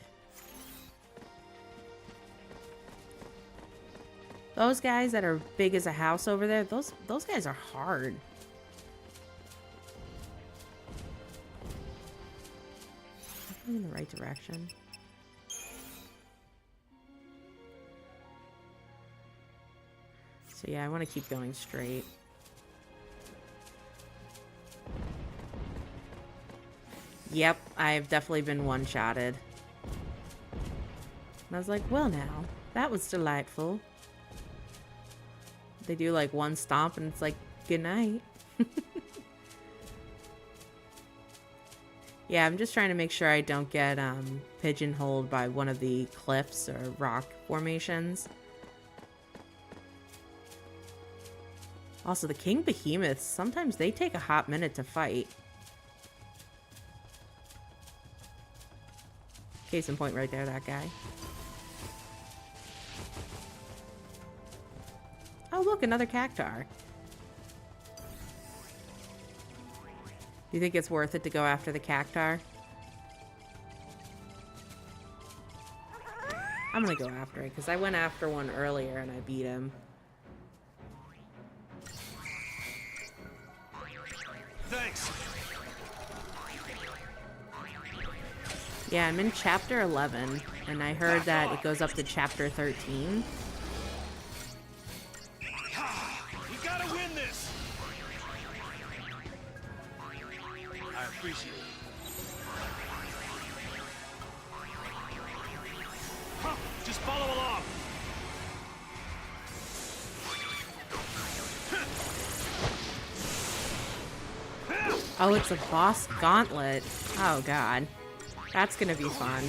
Those guys that are big as a house over there, those guys are hard. I'm in the right direction. So yeah, I want to keep going straight. Yep, I've definitely been one-shotted. And I was like, well now, that was delightful. They do like one stomp and it's like, good night. Yeah, I'm just trying to make sure I don't get pigeonholed by one of the cliffs or rock formations. Also, the king behemoths, sometimes they take a hot minute to fight. Case in point right there, that guy. Oh, look, another cactar. Do you think it's worth it to go after the cactar? I'm gonna go after it, because I went after one earlier and I beat him. Thanks. Yeah, I'm in chapter 11, and I heard that it goes up to chapter 13. You gotta win this. I appreciate it. Huh, just follow along. Oh, it's a boss gauntlet. Oh, God. That's gonna be fun.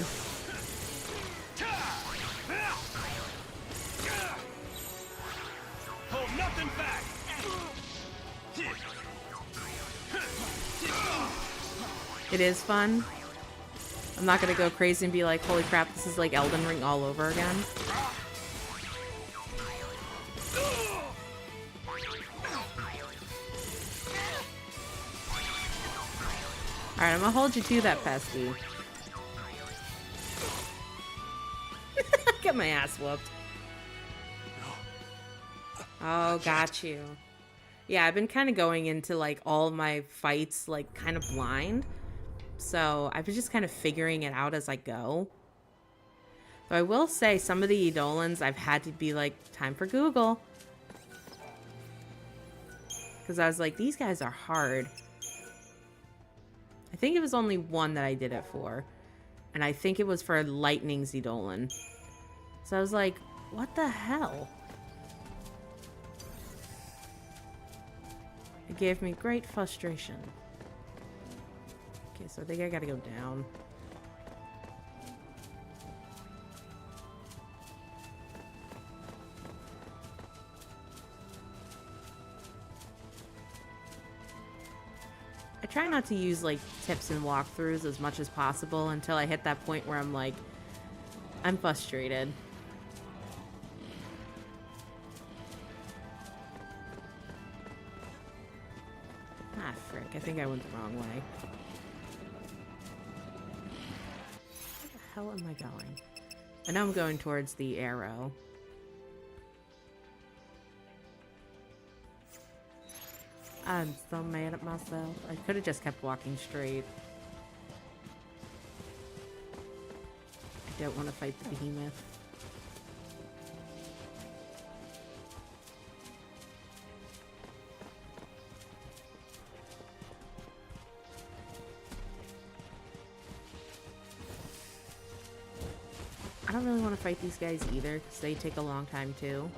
Hold nothing back. It is fun. I'm not gonna go crazy and be like, holy crap, this is like Elden Ring all over again. Alright, I'm gonna hold you to that, Pesky. Get my ass whooped. Oh, got you. Yeah, I've been kind of going into like all of my fights like kind of blind. So I've been just kind of figuring it out as I go. Though I will say some of the Eidolons I've had to be like, time for Google. Because I was like, these guys are hard. I think it was only one that I did it for. And I think it was for Lightning's Eidolon. So I was like, what the hell? It gave me great frustration. Okay, so I think I gotta go down. I try not to use like tips and walkthroughs as much as possible until I hit that point where I'm like, I'm frustrated. Ah, frick. I think I went the wrong way. Where the hell am I going? I know I'm going towards the arrow. I'm so mad at myself. I could have just kept walking straight. I don't want to fight the behemoth. I don't really want to fight these guys either, because they take a long time too.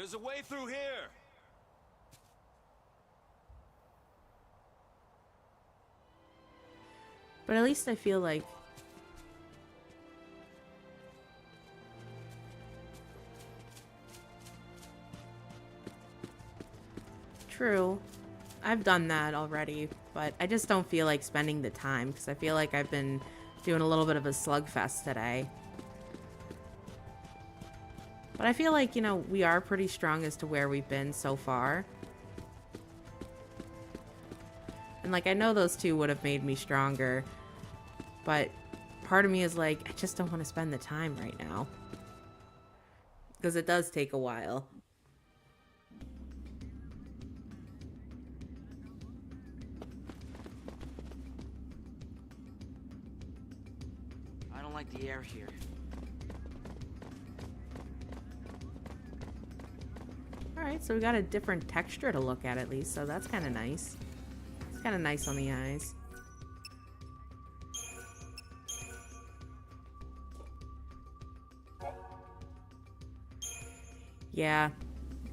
There's a way through here. But at least I feel like true. I've done that already, but I just don't feel like spending the time because I feel like I've been doing a little bit of a slugfest today. But I feel like, you know, we are pretty strong as to where we've been so far. And like, I know those two would have made me stronger, but part of me is like, I just don't want to spend the time right now. Because it does take a while. I don't like the air here. Alright, so we got a different texture to look at least, so that's kind of nice. It's kind of nice on the eyes. Yeah,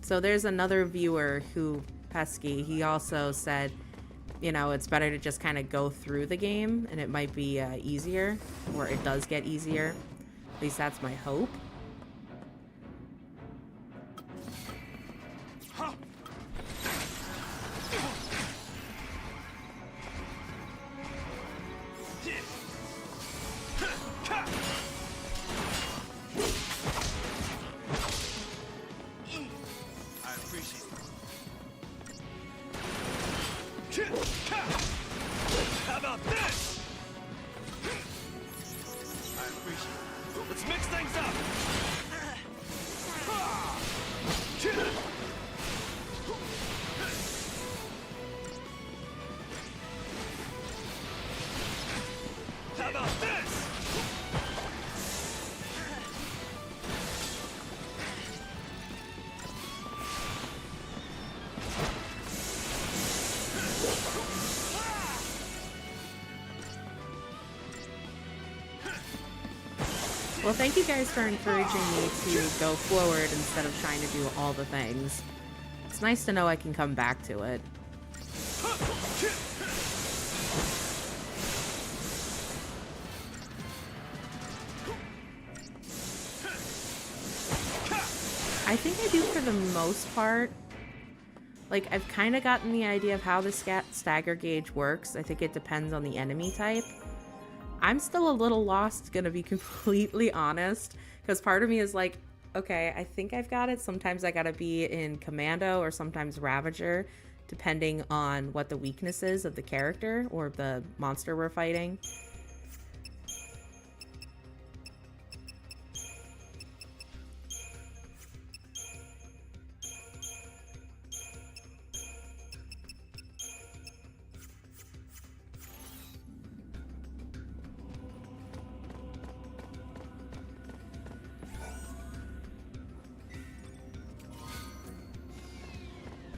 so there's another viewer who, Pesky, he also said, you know, it's better to just kind of go through the game, and it might be easier, or it does get easier. At least that's my hope. How about this? I appreciate it. Let's mix things up. How about this? Well, thank you guys for encouraging me to go forward instead of trying to do all the things. It's nice to know I can come back to it. I think I do for the most part. Like, I've kind of gotten the idea of how the stagger gauge works. I think it depends on the enemy type. I'm still a little lost, gonna be completely honest, because part of me is like, okay, I think I've got it. Sometimes I gotta be in Commando or sometimes Ravager, depending on what the weakness is of the character or the monster we're fighting.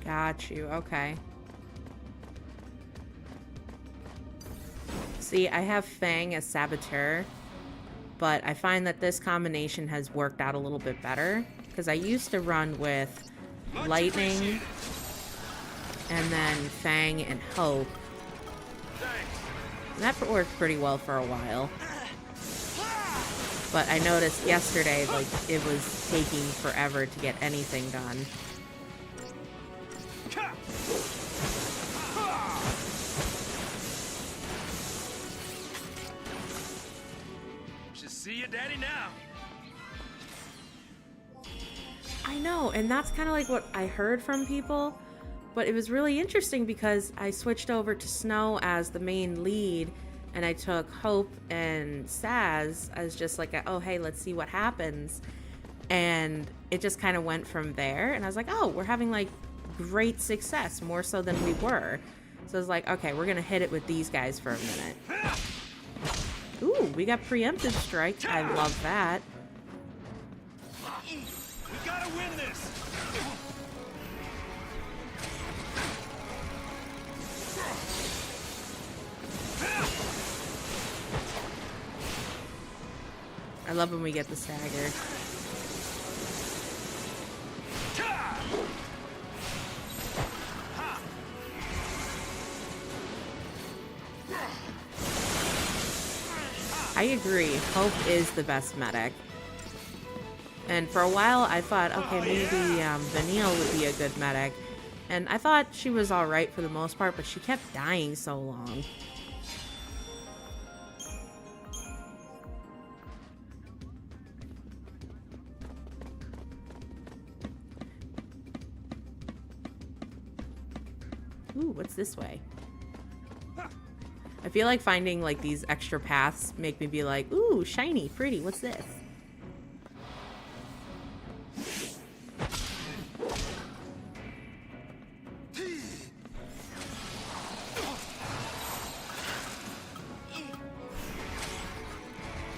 Got you, okay. See, I have Fang as Saboteur, but I find that this combination has worked out a little bit better, because I used to run with Lightning, and then Fang and Hope. And that worked pretty well for a while. But I noticed yesterday, like, it was taking forever to get anything done. See you, Daddy, now. I know, and that's kind of like what I heard from people, but it was really interesting because I switched over to Snow as the main lead, and I took Hope and Saz as just like, oh, hey, let's see what happens, and it just kind of went from there, and I was like, oh, we're having, like, great success, more so than we were. So I was like, okay, we're gonna hit it with these guys for a minute. Ooh, we got preemptive strike. I love that. We gotta win this. I love when we get the stagger. I agree. Hope is the best medic. And for a while, I thought, okay, maybe Vanille would be a good medic. And I thought she was alright for the most part, but she kept dying so long. Ooh, what's this way? I feel like finding like these extra paths make me be like, ooh, shiny, pretty, what's this?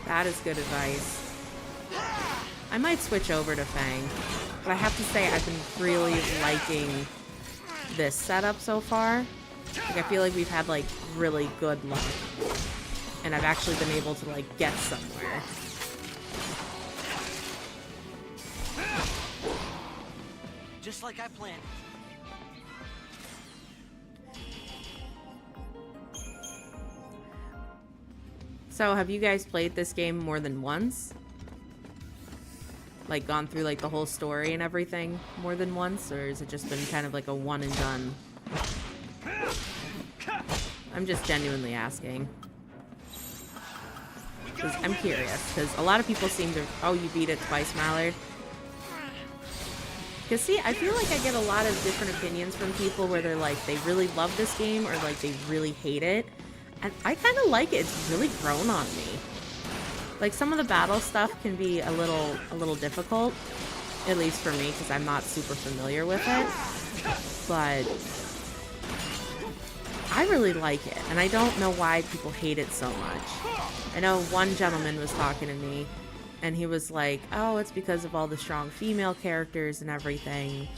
That is good advice. I might switch over to Fang, but I have to say I've been really liking this setup so far. Like, I feel like we've had like really good luck, and I've actually been able to like get somewhere. Just like I planned. So, have you guys played this game more than once? Like, gone through like the whole story and everything more than once, or has it just been kind of like a one and done? I'm just genuinely asking. Because I'm curious, because a lot of people seem to... Oh, you beat it twice, Mallard? Because, see, I feel like I get a lot of different opinions from people where they're like, they really love this game, or like, they really hate it. And I kind of like it. It's really grown on me. Like, some of the battle stuff can be a little difficult, at least for me, because I'm not super familiar with it. But I really like it, and I don't know why people hate it so much. I know one gentleman was talking to me, and he was like, oh, it's because of all the strong female characters and everything.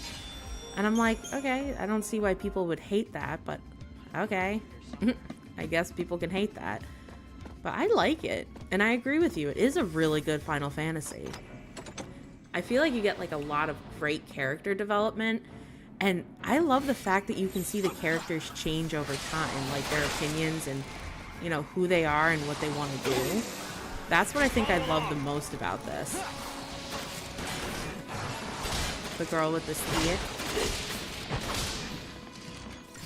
And I'm like, okay, I don't see why people would hate that, but okay. I guess people can hate that. But I like it, and I agree with you. It is a really good Final Fantasy. I feel like you get like a lot of great character development, and I love the fact that you can see the characters change over time, like their opinions and, you know, who they are and what they want to do. That's what I think I love the most about this. The girl with the stick.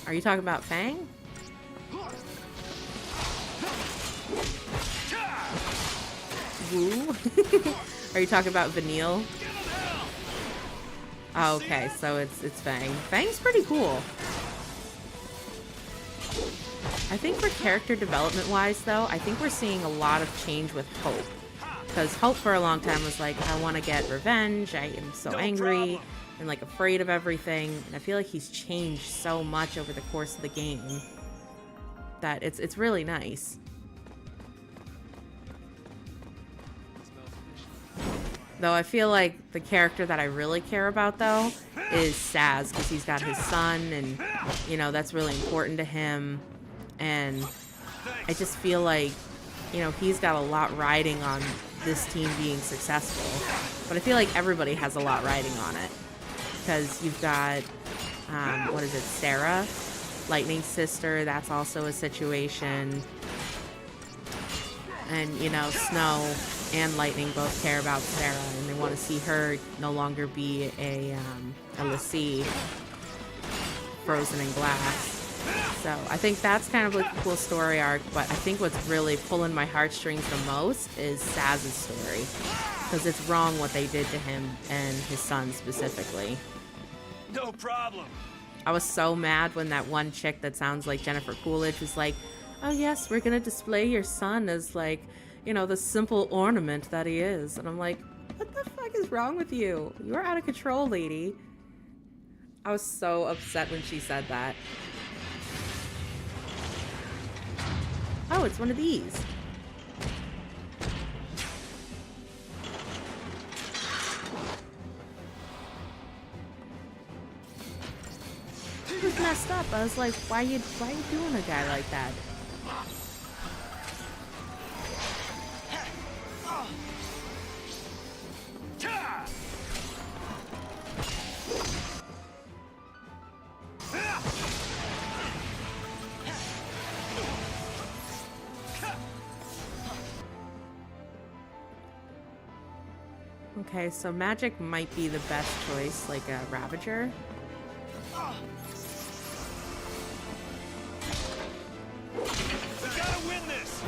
Are you talking about Fang? Woo? Are you talking about Vanille? Oh, okay, so it's Fang. Fang's pretty cool. I think for character development wise though, I think we're seeing a lot of change with Hope. Because Hope for a long time was like, I want to get revenge, I am so angry, and like afraid of everything. And I feel like he's changed so much over the course of the game that it's really nice. Though I feel like the character that I really care about, though, is Saz, because he's got his son, and, you know, that's really important to him. And I just feel like, you know, he's got a lot riding on this team being successful. But I feel like everybody has a lot riding on it. Because you've got, what is it, Sarah? Lightning's sister, that's also a situation. And, you know, Snow and Lightning both care about Sarah, and they want to see her no longer be a Lassie frozen in glass. So I think that's kind of like a cool story arc, but I think what's really pulling my heartstrings the most is Saz's story, because it's wrong what they did to him and his son specifically. No problem. I was so mad when that one chick that sounds like Jennifer Coolidge was like, oh yes, we're gonna display your son as like, you know, the simple ornament that he is. And I'm like, what the fuck is wrong with you? You're out of control, lady. I was so upset when she said that. Oh, it's one of these. It was messed up. I was like, why you doing a guy like that? Okay, so magic might be the best choice, like a Ravager. We gotta win this!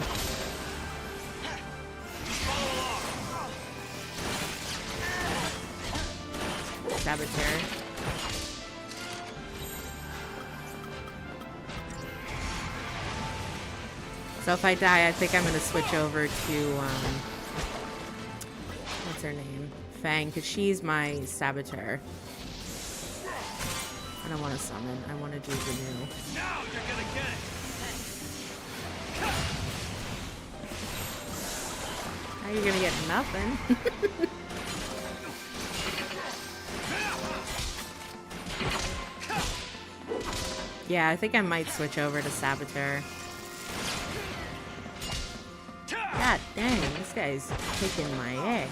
Follow along! Saboteur. So if I die, I think I'm gonna switch over to, what's her name? Fang, because she's my Saboteur. I don't want to summon. I want to do Renew. Now you're gonna get it! How are you gonna get nothing? Yeah, I think I might switch over to Saboteur. God dang, this guy's kicking my ass.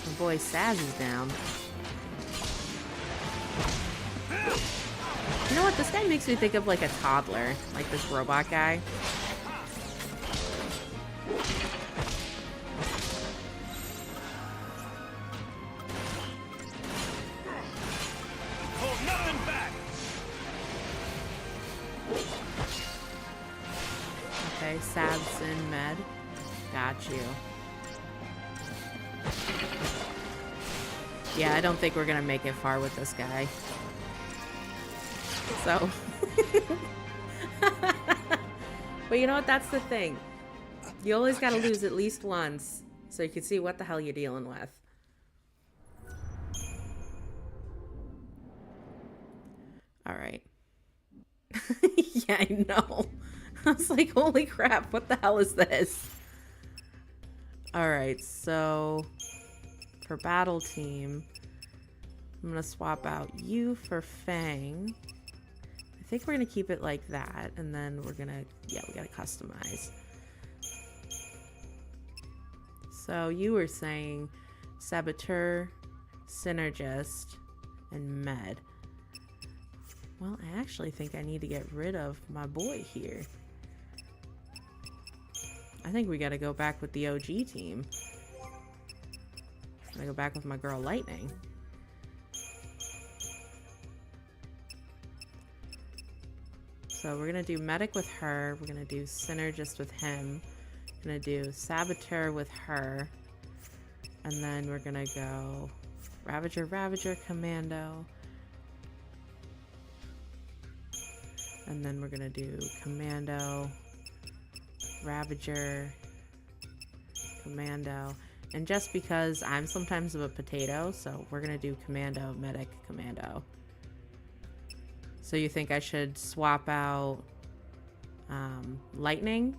My boy Saz is down. You know what? This guy makes me think of like a toddler, like this robot guy. Hold nothing back! Okay, Sabson Med. Got you. Yeah, I don't think we're gonna make it far with this guy. So. But you know what? That's the thing. You always gotta lose at least once so you can see what the hell you're dealing with. Alright. Yeah, I know. I was like, holy crap, what the hell is this? Alright, so for battle team, I'm gonna swap out you for Fang. I think we're gonna keep it like that, and then we're gonna, yeah, we gotta customize. So you were saying Saboteur, Synergist, and Med. Well, I actually think I need to get rid of my boy here. I think we gotta go back with the OG team. I'm gonna go back with my girl Lightning. So we're gonna do Medic with her. We're gonna do Synergist with him. Gonna do Saboteur with her. And then we're gonna go Ravager, Ravager, Commando. And then we're gonna do Commando, Ravager, Commando. And just because I'm sometimes of a potato, so we're gonna do Commando, Medic, Commando. So you think I should swap out Lightning?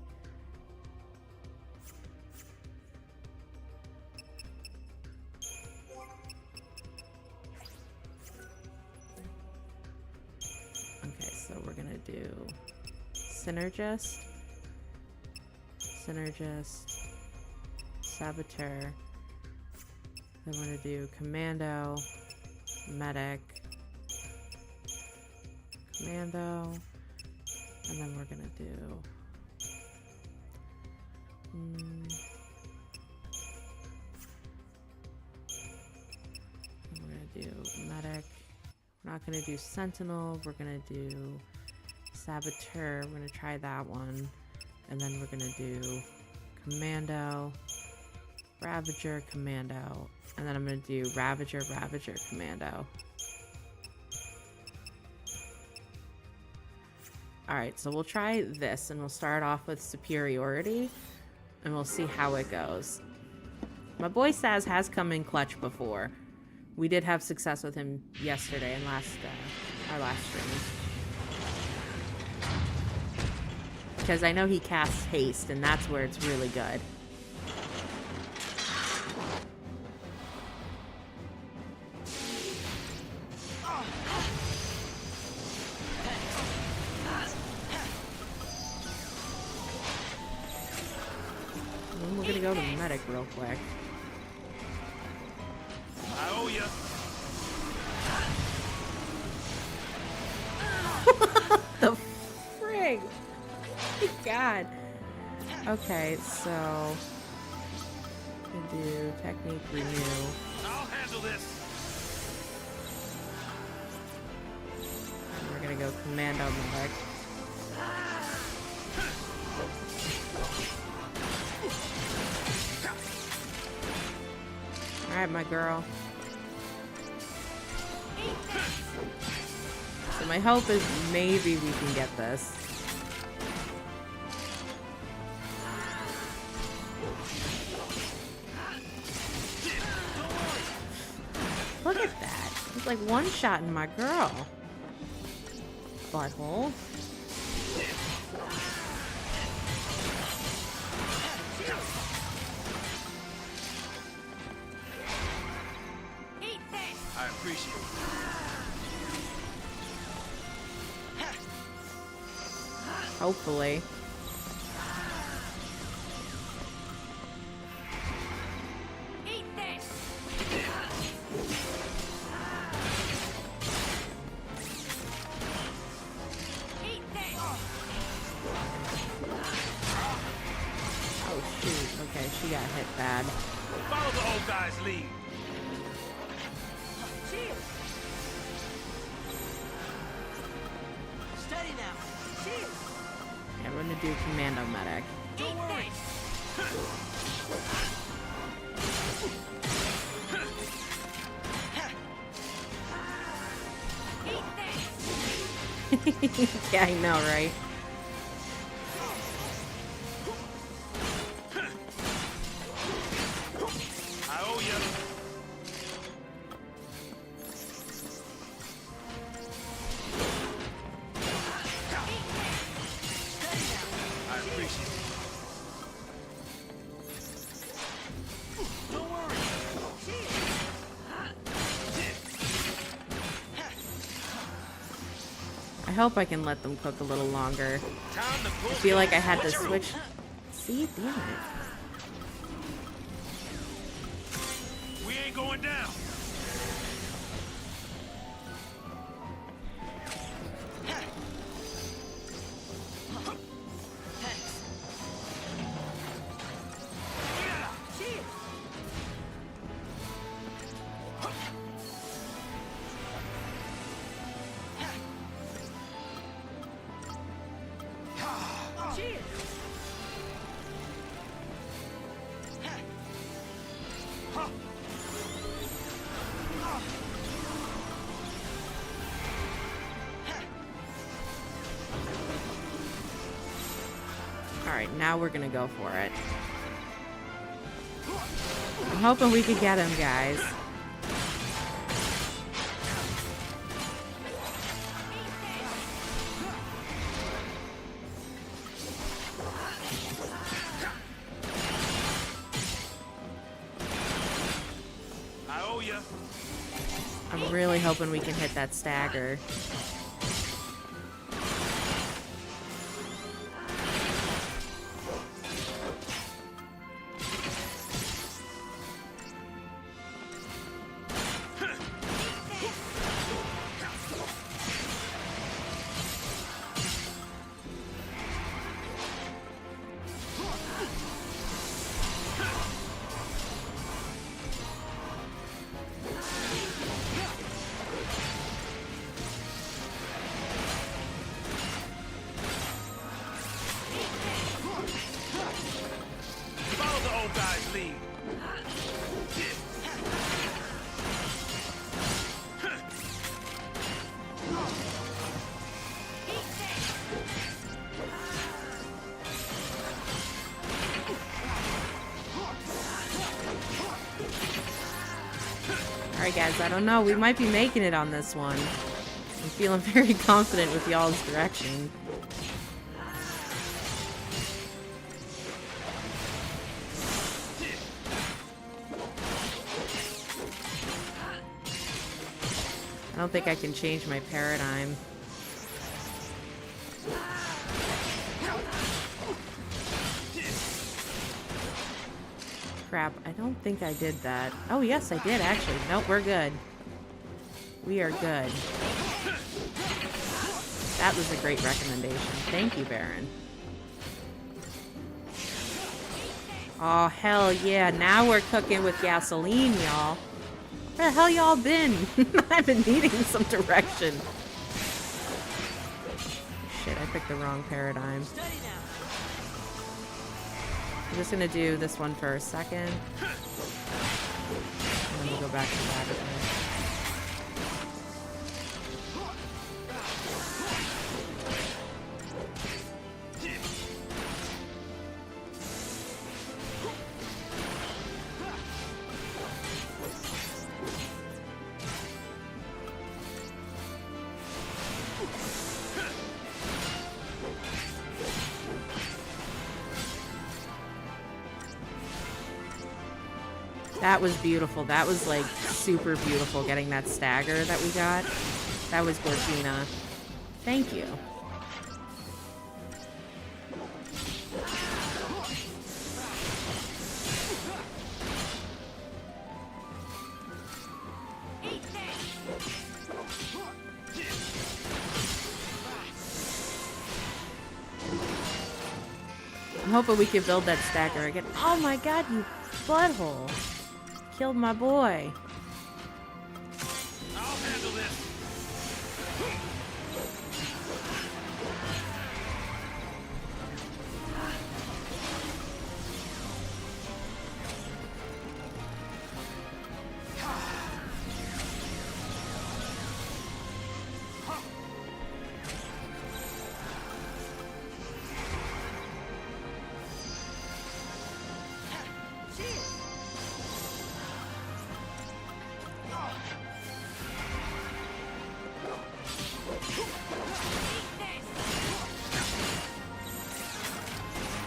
Okay, so we're gonna do Synergist, Synergist, Saboteur. Then we're gonna do Commando, Medic, Commando, and then we're gonna do Medic. We're not gonna do Sentinel. We're gonna do Saboteur. We're gonna try that one, and then we're gonna do Commando, Ravager, Commando, and then I'm gonna do Ravager, Ravager, Commando. Alright, so we'll try this, and we'll start off with Superiority, and we'll see how it goes. My boy Saz has come in clutch before. We did have success with him yesterday in our last stream. Because I know he casts Haste, and that's where it's really good. And we're gonna go to Medic real quick. I owe ya. The frig! My God. Okay, so can do technique renew. I'll handle this. And we're gonna go commando medic. Alright, my girl. So my hope is maybe we can get this. Look at that. It's like one-shotting my girl. Butthole. I appreciate it. Hopefully. Oh shoot, okay, she got hit bad. Follow the old guy's lead. Steady now. Yeah, we're gonna do commando medic. Don't worry. Yeah, I know, right? I owe you. I appreciate it. Don't worry. I hope I can let them cook a little longer. Time to pull I feel like I had to switcheroo. switch. See, damn it. We ain't going down. Alright, now we're gonna go for it. I'm hoping we could get him, guys. I owe you. I'm really hoping we can hit that stagger. Follow the old guy's lead. Alright guys, I don't know. We might be making it on this one. I'm feeling very confident with y'all's direction. I don't think I can change my paradigm. Crap, I don't think I did that. Oh, yes, I did, actually. Nope, we're good. We are good. That was a great recommendation. Thank you, Baron. Oh, hell yeah. Now we're cooking with gasoline, y'all. Where the hell y'all been? I've been needing some direction. Shit, I picked the wrong paradigm. Steady now. I'm just gonna do this one for a second. And then we'll go back to that again. That was beautiful. That was like super beautiful getting that stagger that we got. That was Gorgina. Thank you. I'm hoping we can build that stagger again. Oh my god, you butthole. Killed my boy. I'll handle this.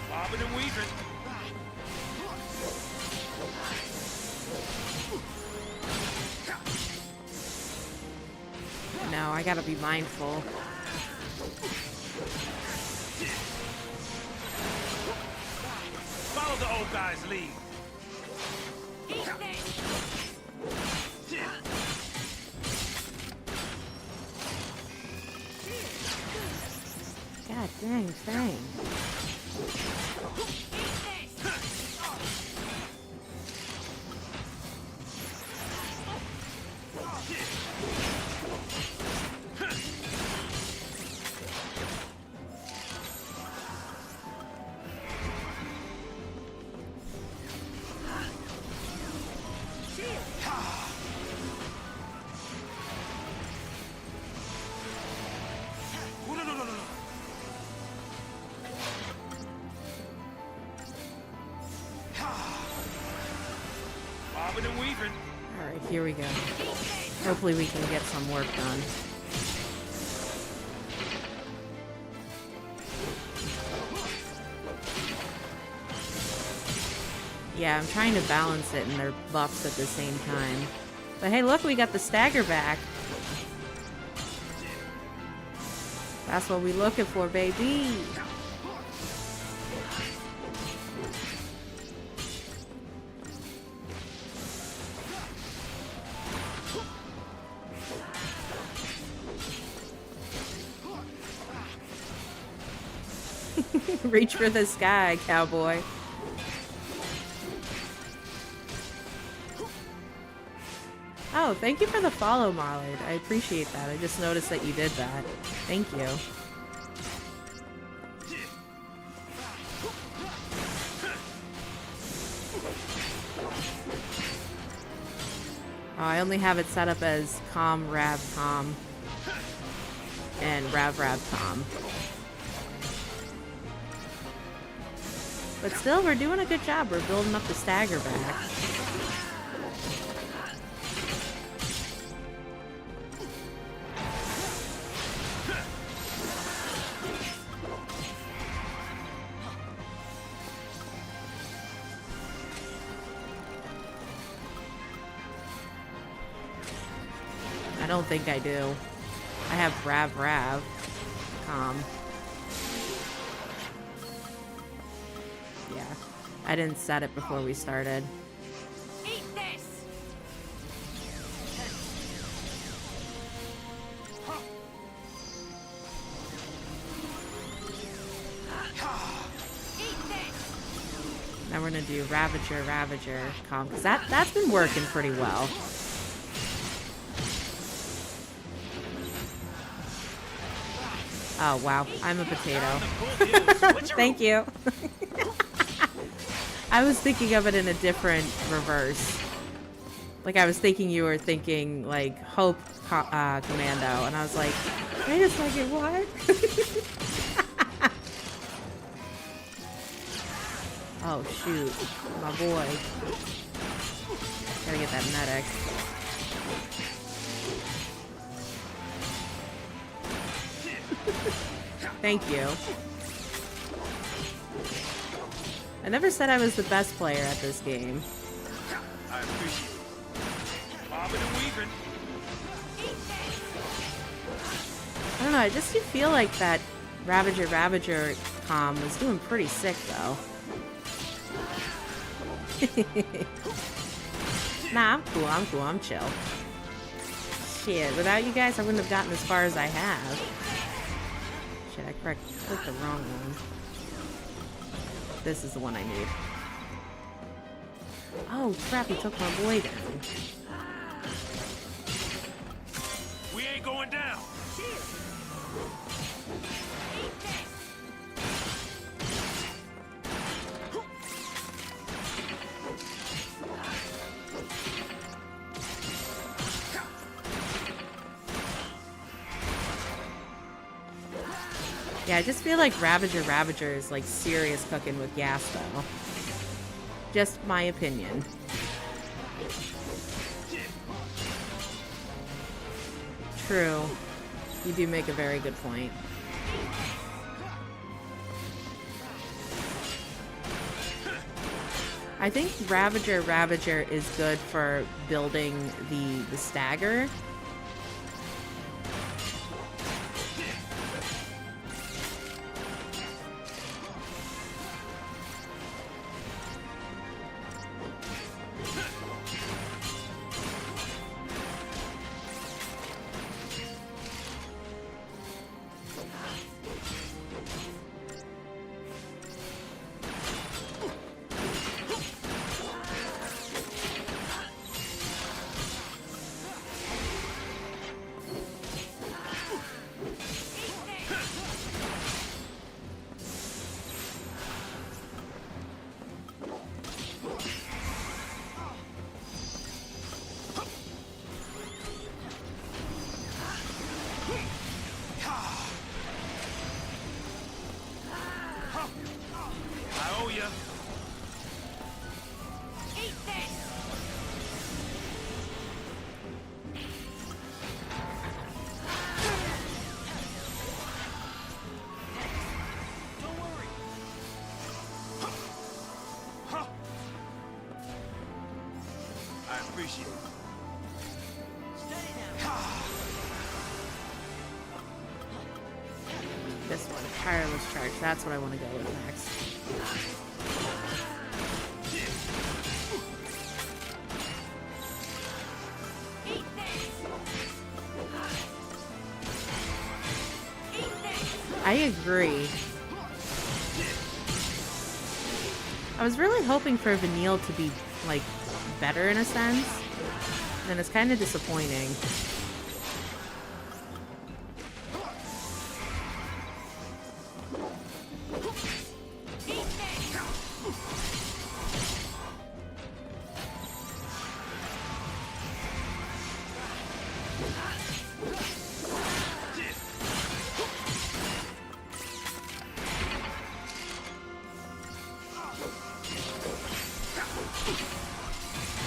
Bobbing and weaving. No, I gotta be mindful. Follow the old guy's lead. God dang thing. Bobbing and weaving. Alright, here we go. Hopefully we can get some work done. Yeah, I'm trying to balance it and their buffs at the same time. But hey, look, we got the stagger back. That's what we looking for, baby. Reach for the sky, cowboy. Oh, thank you for the follow, Mallard. I appreciate that. I just noticed that you did that. Thank you. Oh, I only have it set up as Com, Rav, Com, and Rav, Rav, Com. But still, we're doing a good job. We're building up the stagger back. I don't think I do. I have Rav, Rav, Com. Yeah, I didn't set it before we started. Eat this. Eat this. Now we're gonna do Ravager, Ravager comp, because that's been working pretty well. Oh wow, I'm a potato. Thank you. I was thinking of it in a different reverse. Like I was thinking you were thinking like Hope Commando, and I was like, wait a second, what? Oh shoot, my boy. Gotta get that medic. Thank you. I never said I was the best player at this game. I appreciate it. Bobbing and weaving. I don't know, I just do feel like that Ravager Ravager comm was doing pretty sick though. Nah, I'm cool, I'm chill. Shit, without you guys I wouldn't have gotten as far as I have. Shit, I clicked the wrong one. This is the one I need. Oh crap, he took my boy down. We ain't going down. Yeah, I just feel like Ravager Ravager is like serious cooking with gas though. Just my opinion. True. You do make a very good point. I think Ravager Ravager is good for building the stagger. I owe ya. Eat this! Don't worry. I appreciate it. Steady now. This one, tireless charge. That's what I want to go with next. Eat this! Eat this! I agree. I was really hoping for Vanille to be, like, better in a sense. And it's kind of disappointing. Eat this!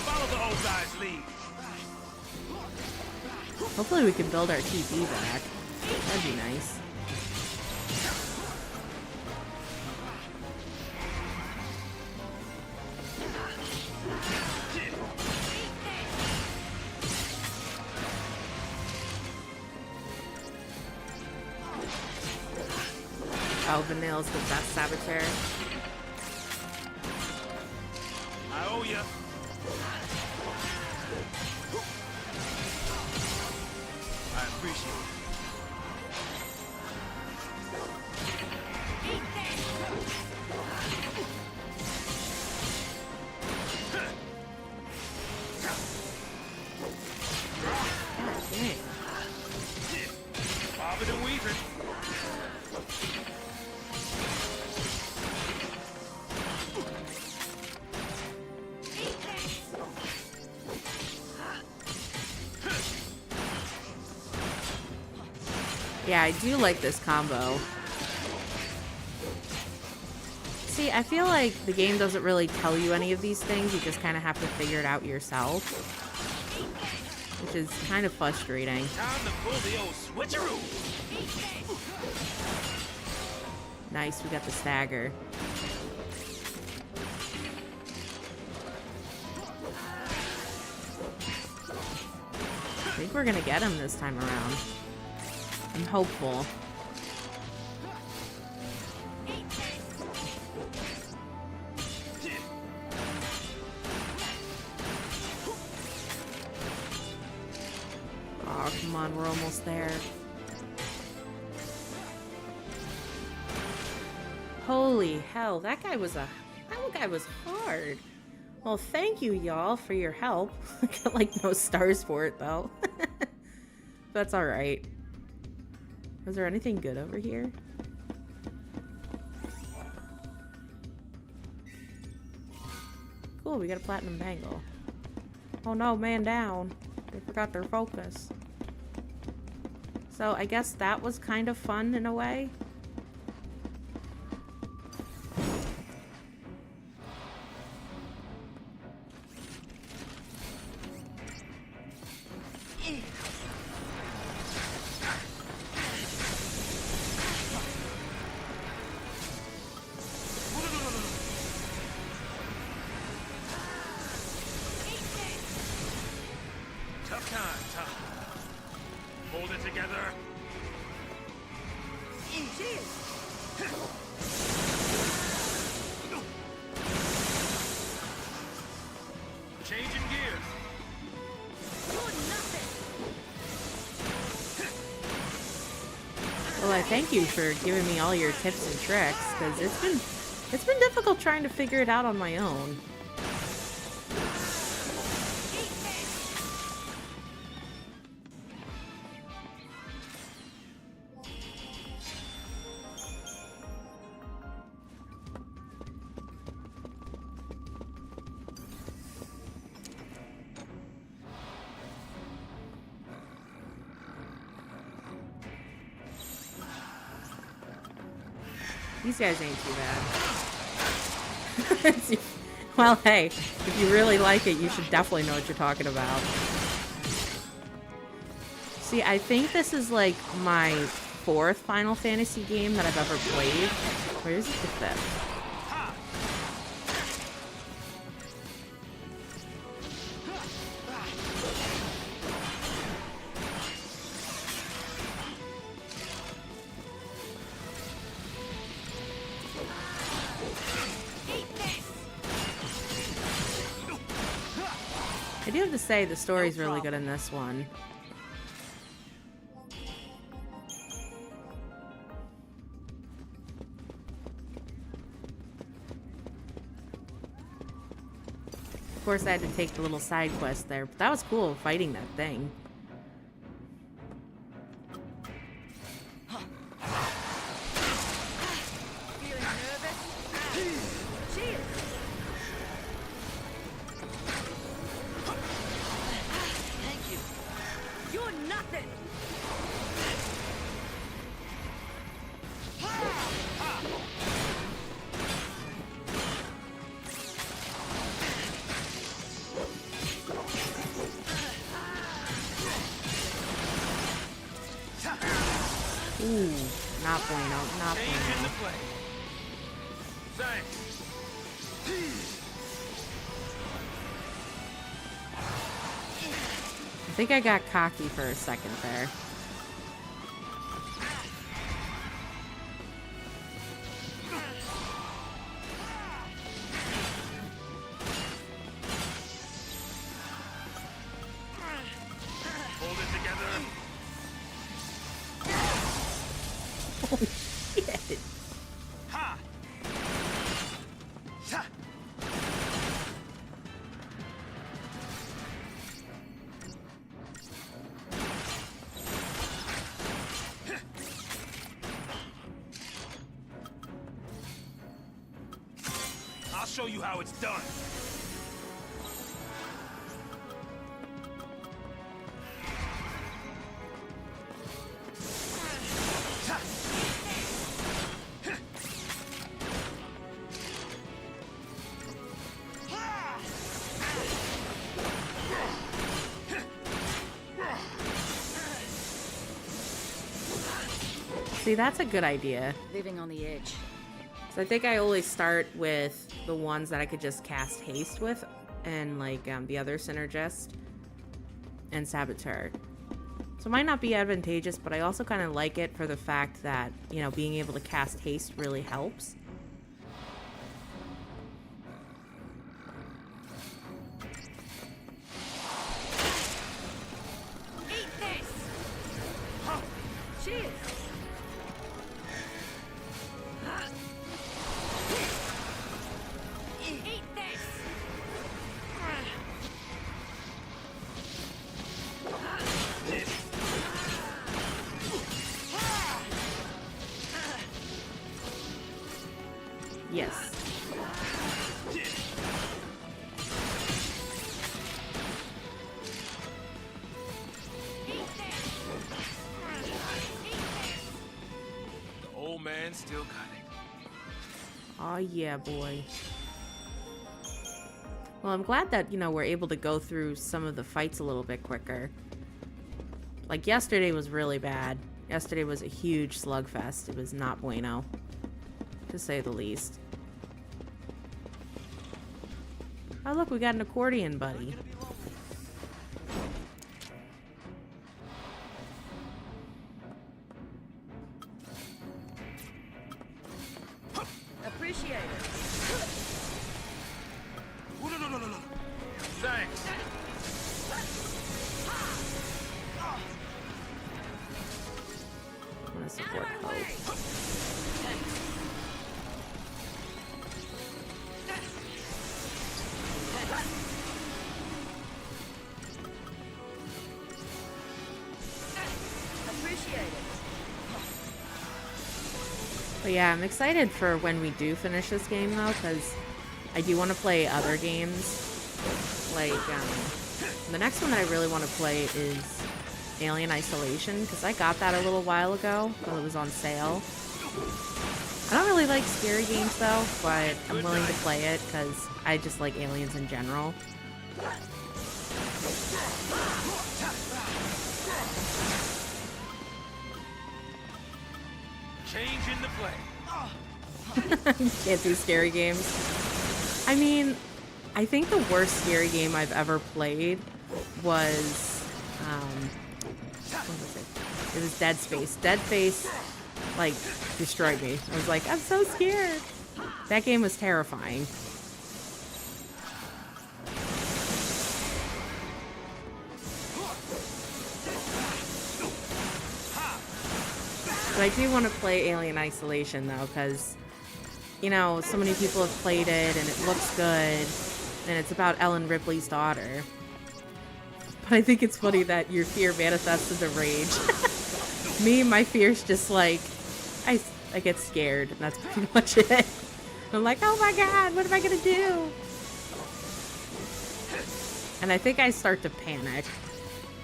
Follow the old guy's lead. Hopefully we can build our TP back. That'd be nice. Oh, Vanille's the best saboteur. I owe ya. I appreciate it. Eat this! Yeah, I do like this combo. See, I feel like the game doesn't really tell you any of these things. You just kind of have to figure it out yourself, which is kind of frustrating. Time to pull the old switcheroo. Nice, we got the stagger. I think we're gonna get him this time around. I'm hopeful. Oh, come on, we're almost there. Holy hell, that guy was hard. Well, thank you, y'all, for your help. I got like no stars for it though. That's alright. Was there anything good over here? Cool, we got a platinum bangle. Oh no, man down. They forgot their focus. So I guess that was kind of fun in a way. Tough time, tough. Hold it together. Changing gears. Well, I thank you for giving me all your tips and tricks, because it's been difficult trying to figure it out on my own. These guys ain't too bad. Well, hey, if you really like it, you should definitely know what you're talking about. See, I think this is like my 4th Final Fantasy game that I've ever played. Or is it the 5th? I do have to say, the story's really good in this one. Of course, I had to take the little side quest there, but that was cool, fighting that thing. Feeling nervous? Cheers! Thank you. You're nothing! Ooh, not bueno, not Change in bueno. the play. Thanks. I think I got cocky for a second there. Hold it together. Holy shit. Ha! Ha! I'll show you how it's done. See, that's a good idea. Living on the edge. So I think I always start with the ones that I could just cast haste with, and like the other synergist and saboteur. So it might not be advantageous, but I also kind of like it for the fact that, you know, being able to cast haste really helps. Eat this! Cheers! Eat this! Yes. The old man still got it. Aw, yeah, boy. Well, I'm glad that, you know, we're able to go through some of the fights a little bit quicker. Like, yesterday was really bad. Yesterday was a huge slugfest. It was not bueno, to say the least. Oh, look, we got an accordion buddy. Appreciate it. Oh, no. Thanks. I'm gonna support Out of my Hope. way! Appreciate it. But yeah, I'm excited for when we do finish this game, though, because I do want to play other games. Like, the next one that I really want to play is Alien Isolation, because I got that a little while ago while it was on sale. I don't really like scary games, though, but I'm willing to play it because I just like aliens in general. Change in the play. Can't do scary games. I mean, I think the worst scary game I've ever played was, what was it? It was Dead Space. Dead Space, like, destroyed me. I was like, I'm so scared. That game was terrifying. But I do want to play Alien Isolation, though, because, you know, so many people have played it, and it looks good, and it's about Ellen Ripley's daughter. But I think it's funny that your fear manifests into rage. Me, my fear's just like, I get scared, and that's pretty much it. I'm like, oh my god, what am I gonna do? And I think I start to panic.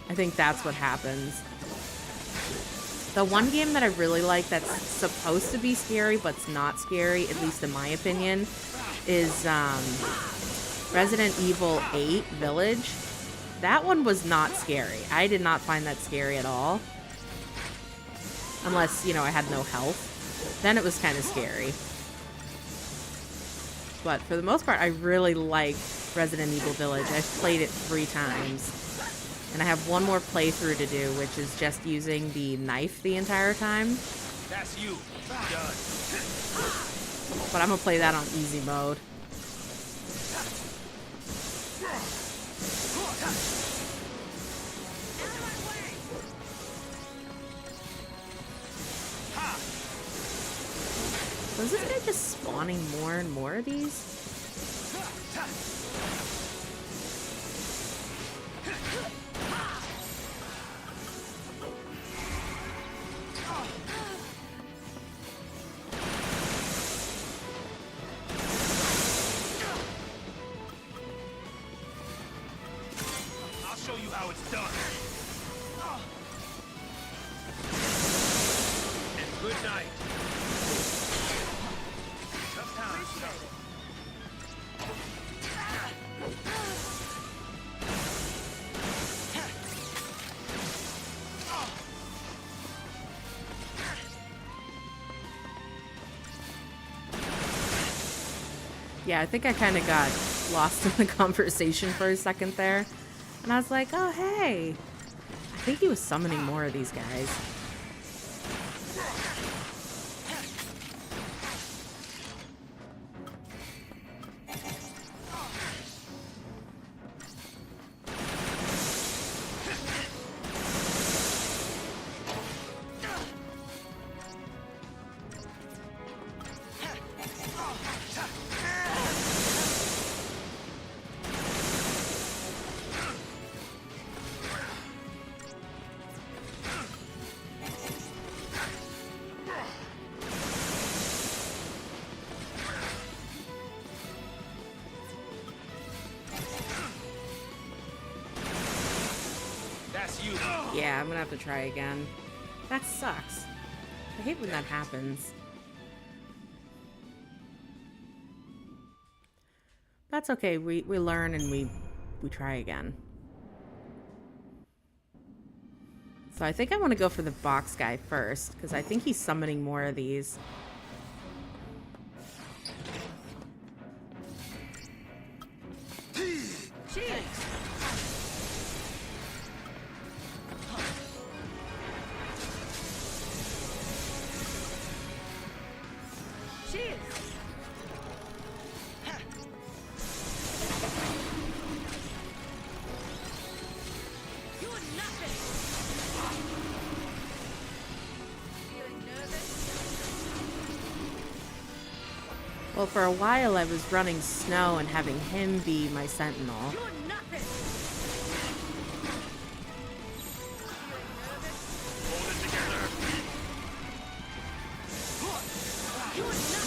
I think that's what happens. The one game that I really like that's supposed to be scary, but's not scary, at least in my opinion, is Resident Evil 8 Village. That one was not scary. I did not find that scary at all. Unless, you know, I had no health. Then it was kind of scary. But for the most part, I really like Resident Evil Village. I've played it 3 times. And I have one more playthrough to do, which is just using the knife the entire time. That's you. Done. But I'm gonna play that on easy mode. So is this guy just spawning more and more of these? I'll show you how it's done. And good night. Tough times, sir. Yeah, I think I kind of got lost in the conversation for a second there. And I was like, oh, hey. I think he was summoning more of these guys. That's you. Yeah, I'm gonna have to try again. That sucks. I hate when that happens. That's okay. We learn and we try again. So I think I want to go for the box guy first, because I think he's summoning more of these. Cheers. Cheers. You're nothing. Feeling nervous? Well, for a while I was running Snow and having him be my sentinel. You're nothing. Feeling nervous? Hold it together. You're nothing.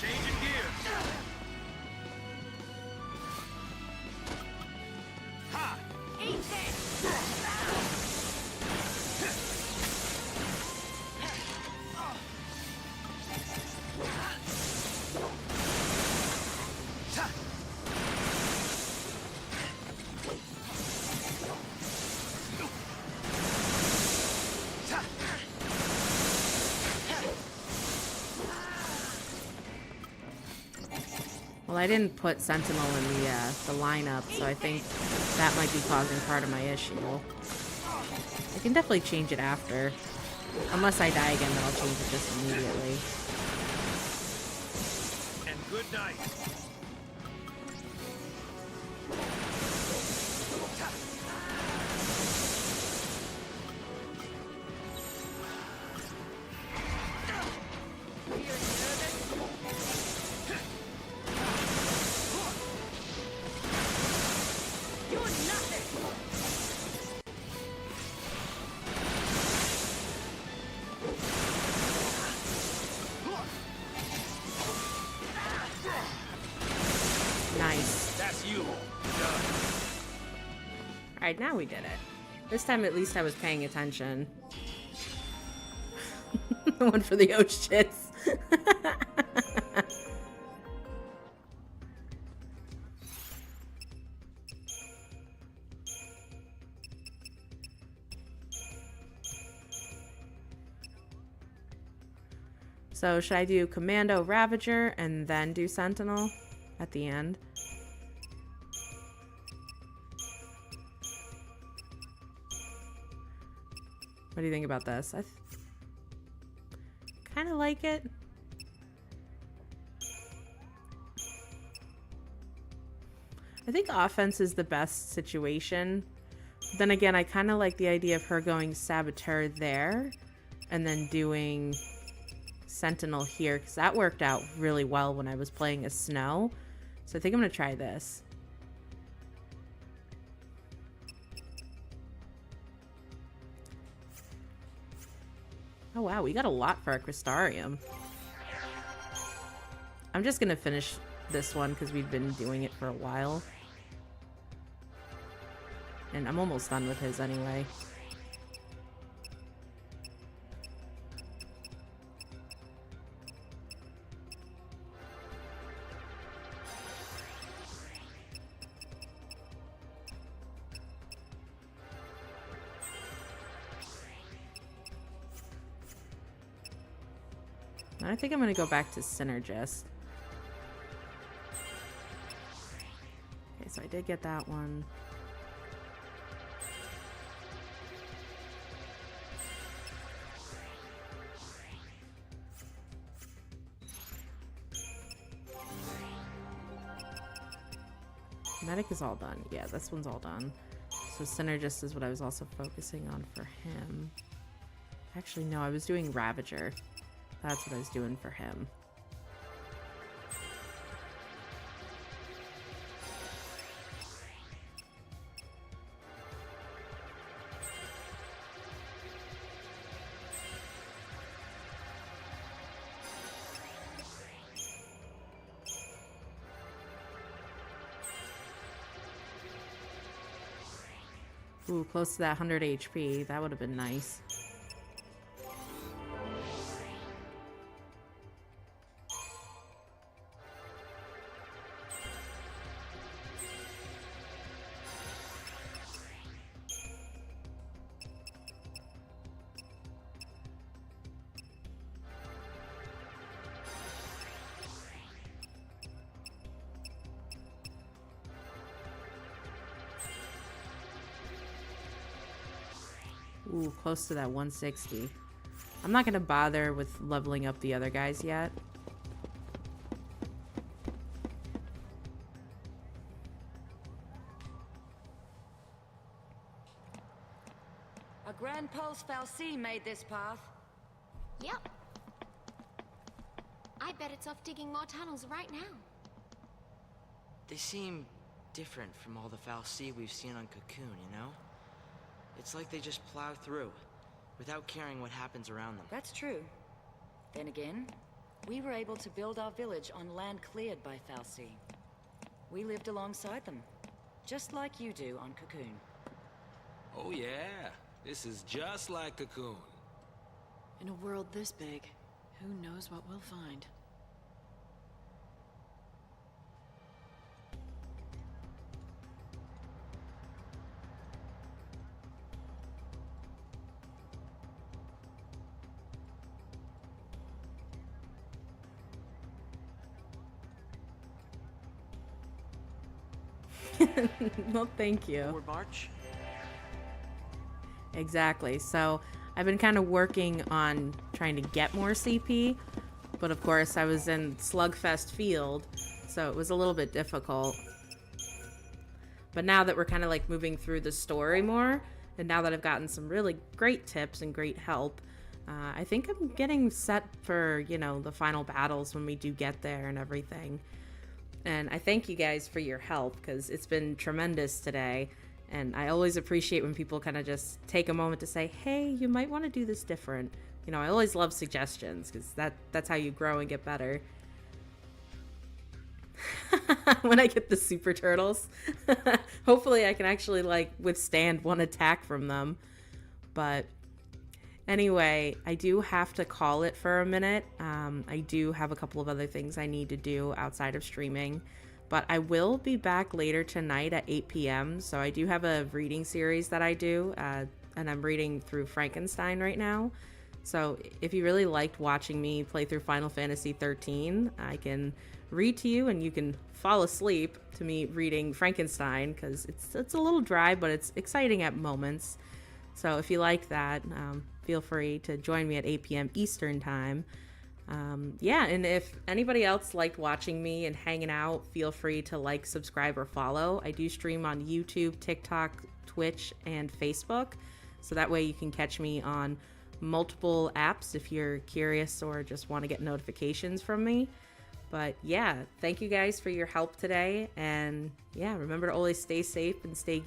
Changing gears. Ha! Eat this. Well, I didn't put Sentinel in the lineup, so I think that might be causing part of my issue. I can definitely change it after. Unless I die again, then I'll change it just immediately. And good night. Feeling nervous? You're nothing. Nice. That's you. Alright, now we did it. This time at least I was paying attention. One for the Oshits. So should I do Commando Ravager and then do Sentinel at the end? What do you think about this? I kind of like it. I think offense is the best situation. Then again, I kind of like the idea of her going Saboteur there and then doing Sentinel here, because that worked out really well when I was playing as Snow. So I think I'm going to try this. Oh wow, we got a lot for our Crystarium. I'm just going to finish this one because we've been doing it for a while. And I'm almost done with his anyway. I think I'm going to go back to Synergist. Okay, so I did get that one. Medic is all done. Yeah, this one's all done. So Synergist is what I was also focusing on for him. Actually, no, I was doing Ravager. That's what I was doing for him. Ooh, close to that 100 HP. That would have been nice. Ooh, close to that 160. I'm not going to bother with leveling up the other guys yet. A Grand Pulse Fal'Cie made this path. Yep. I bet it's off digging more tunnels right now. They seem different from all the Fal'Cie we've seen on Cocoon, you know? It's like they just plow through, without caring what happens around them. That's true. Then again, we were able to build our village on land cleared by Fal'Cie. We lived alongside them, just like you do on Cocoon. Oh yeah, this is just like Cocoon. In a world this big, who knows what we'll find? Well, thank you. Forward march? Exactly. So I've been kind of working on trying to get more CP, but of course I was in Slugfest Field, so it was a little bit difficult. But now that we're kind of like moving through the story more, and now that I've gotten some really great tips and great help, I think I'm getting set for, you know, the final battles when we do get there and everything. And I thank you guys for your help, because it's been tremendous today. And I always appreciate when people kind of just take a moment to say, hey, you might want to do this different. You know, I always love suggestions, because that's how you grow and get better. When I get the super turtles, hopefully I can actually like withstand one attack from them. But anyway, I do have to call it for a minute. I do have a couple of other things I need to do outside of streaming, but I will be back later tonight at 8 p.m. So I do have a reading series that I do, and I'm reading through Frankenstein right now. So if you really liked watching me play through Final Fantasy 13, I can read to you and you can fall asleep to me reading Frankenstein, because it's a little dry, but it's exciting at moments. So if you like that, feel free to join me at 8 p.m. Eastern time. Yeah, and if anybody else liked watching me and hanging out, feel free to like, subscribe, or follow. I do stream on YouTube, TikTok, Twitch, and Facebook. So that way you can catch me on multiple apps if you're curious or just want to get notifications from me. But yeah, thank you guys for your help today. And yeah, remember to always stay safe and stay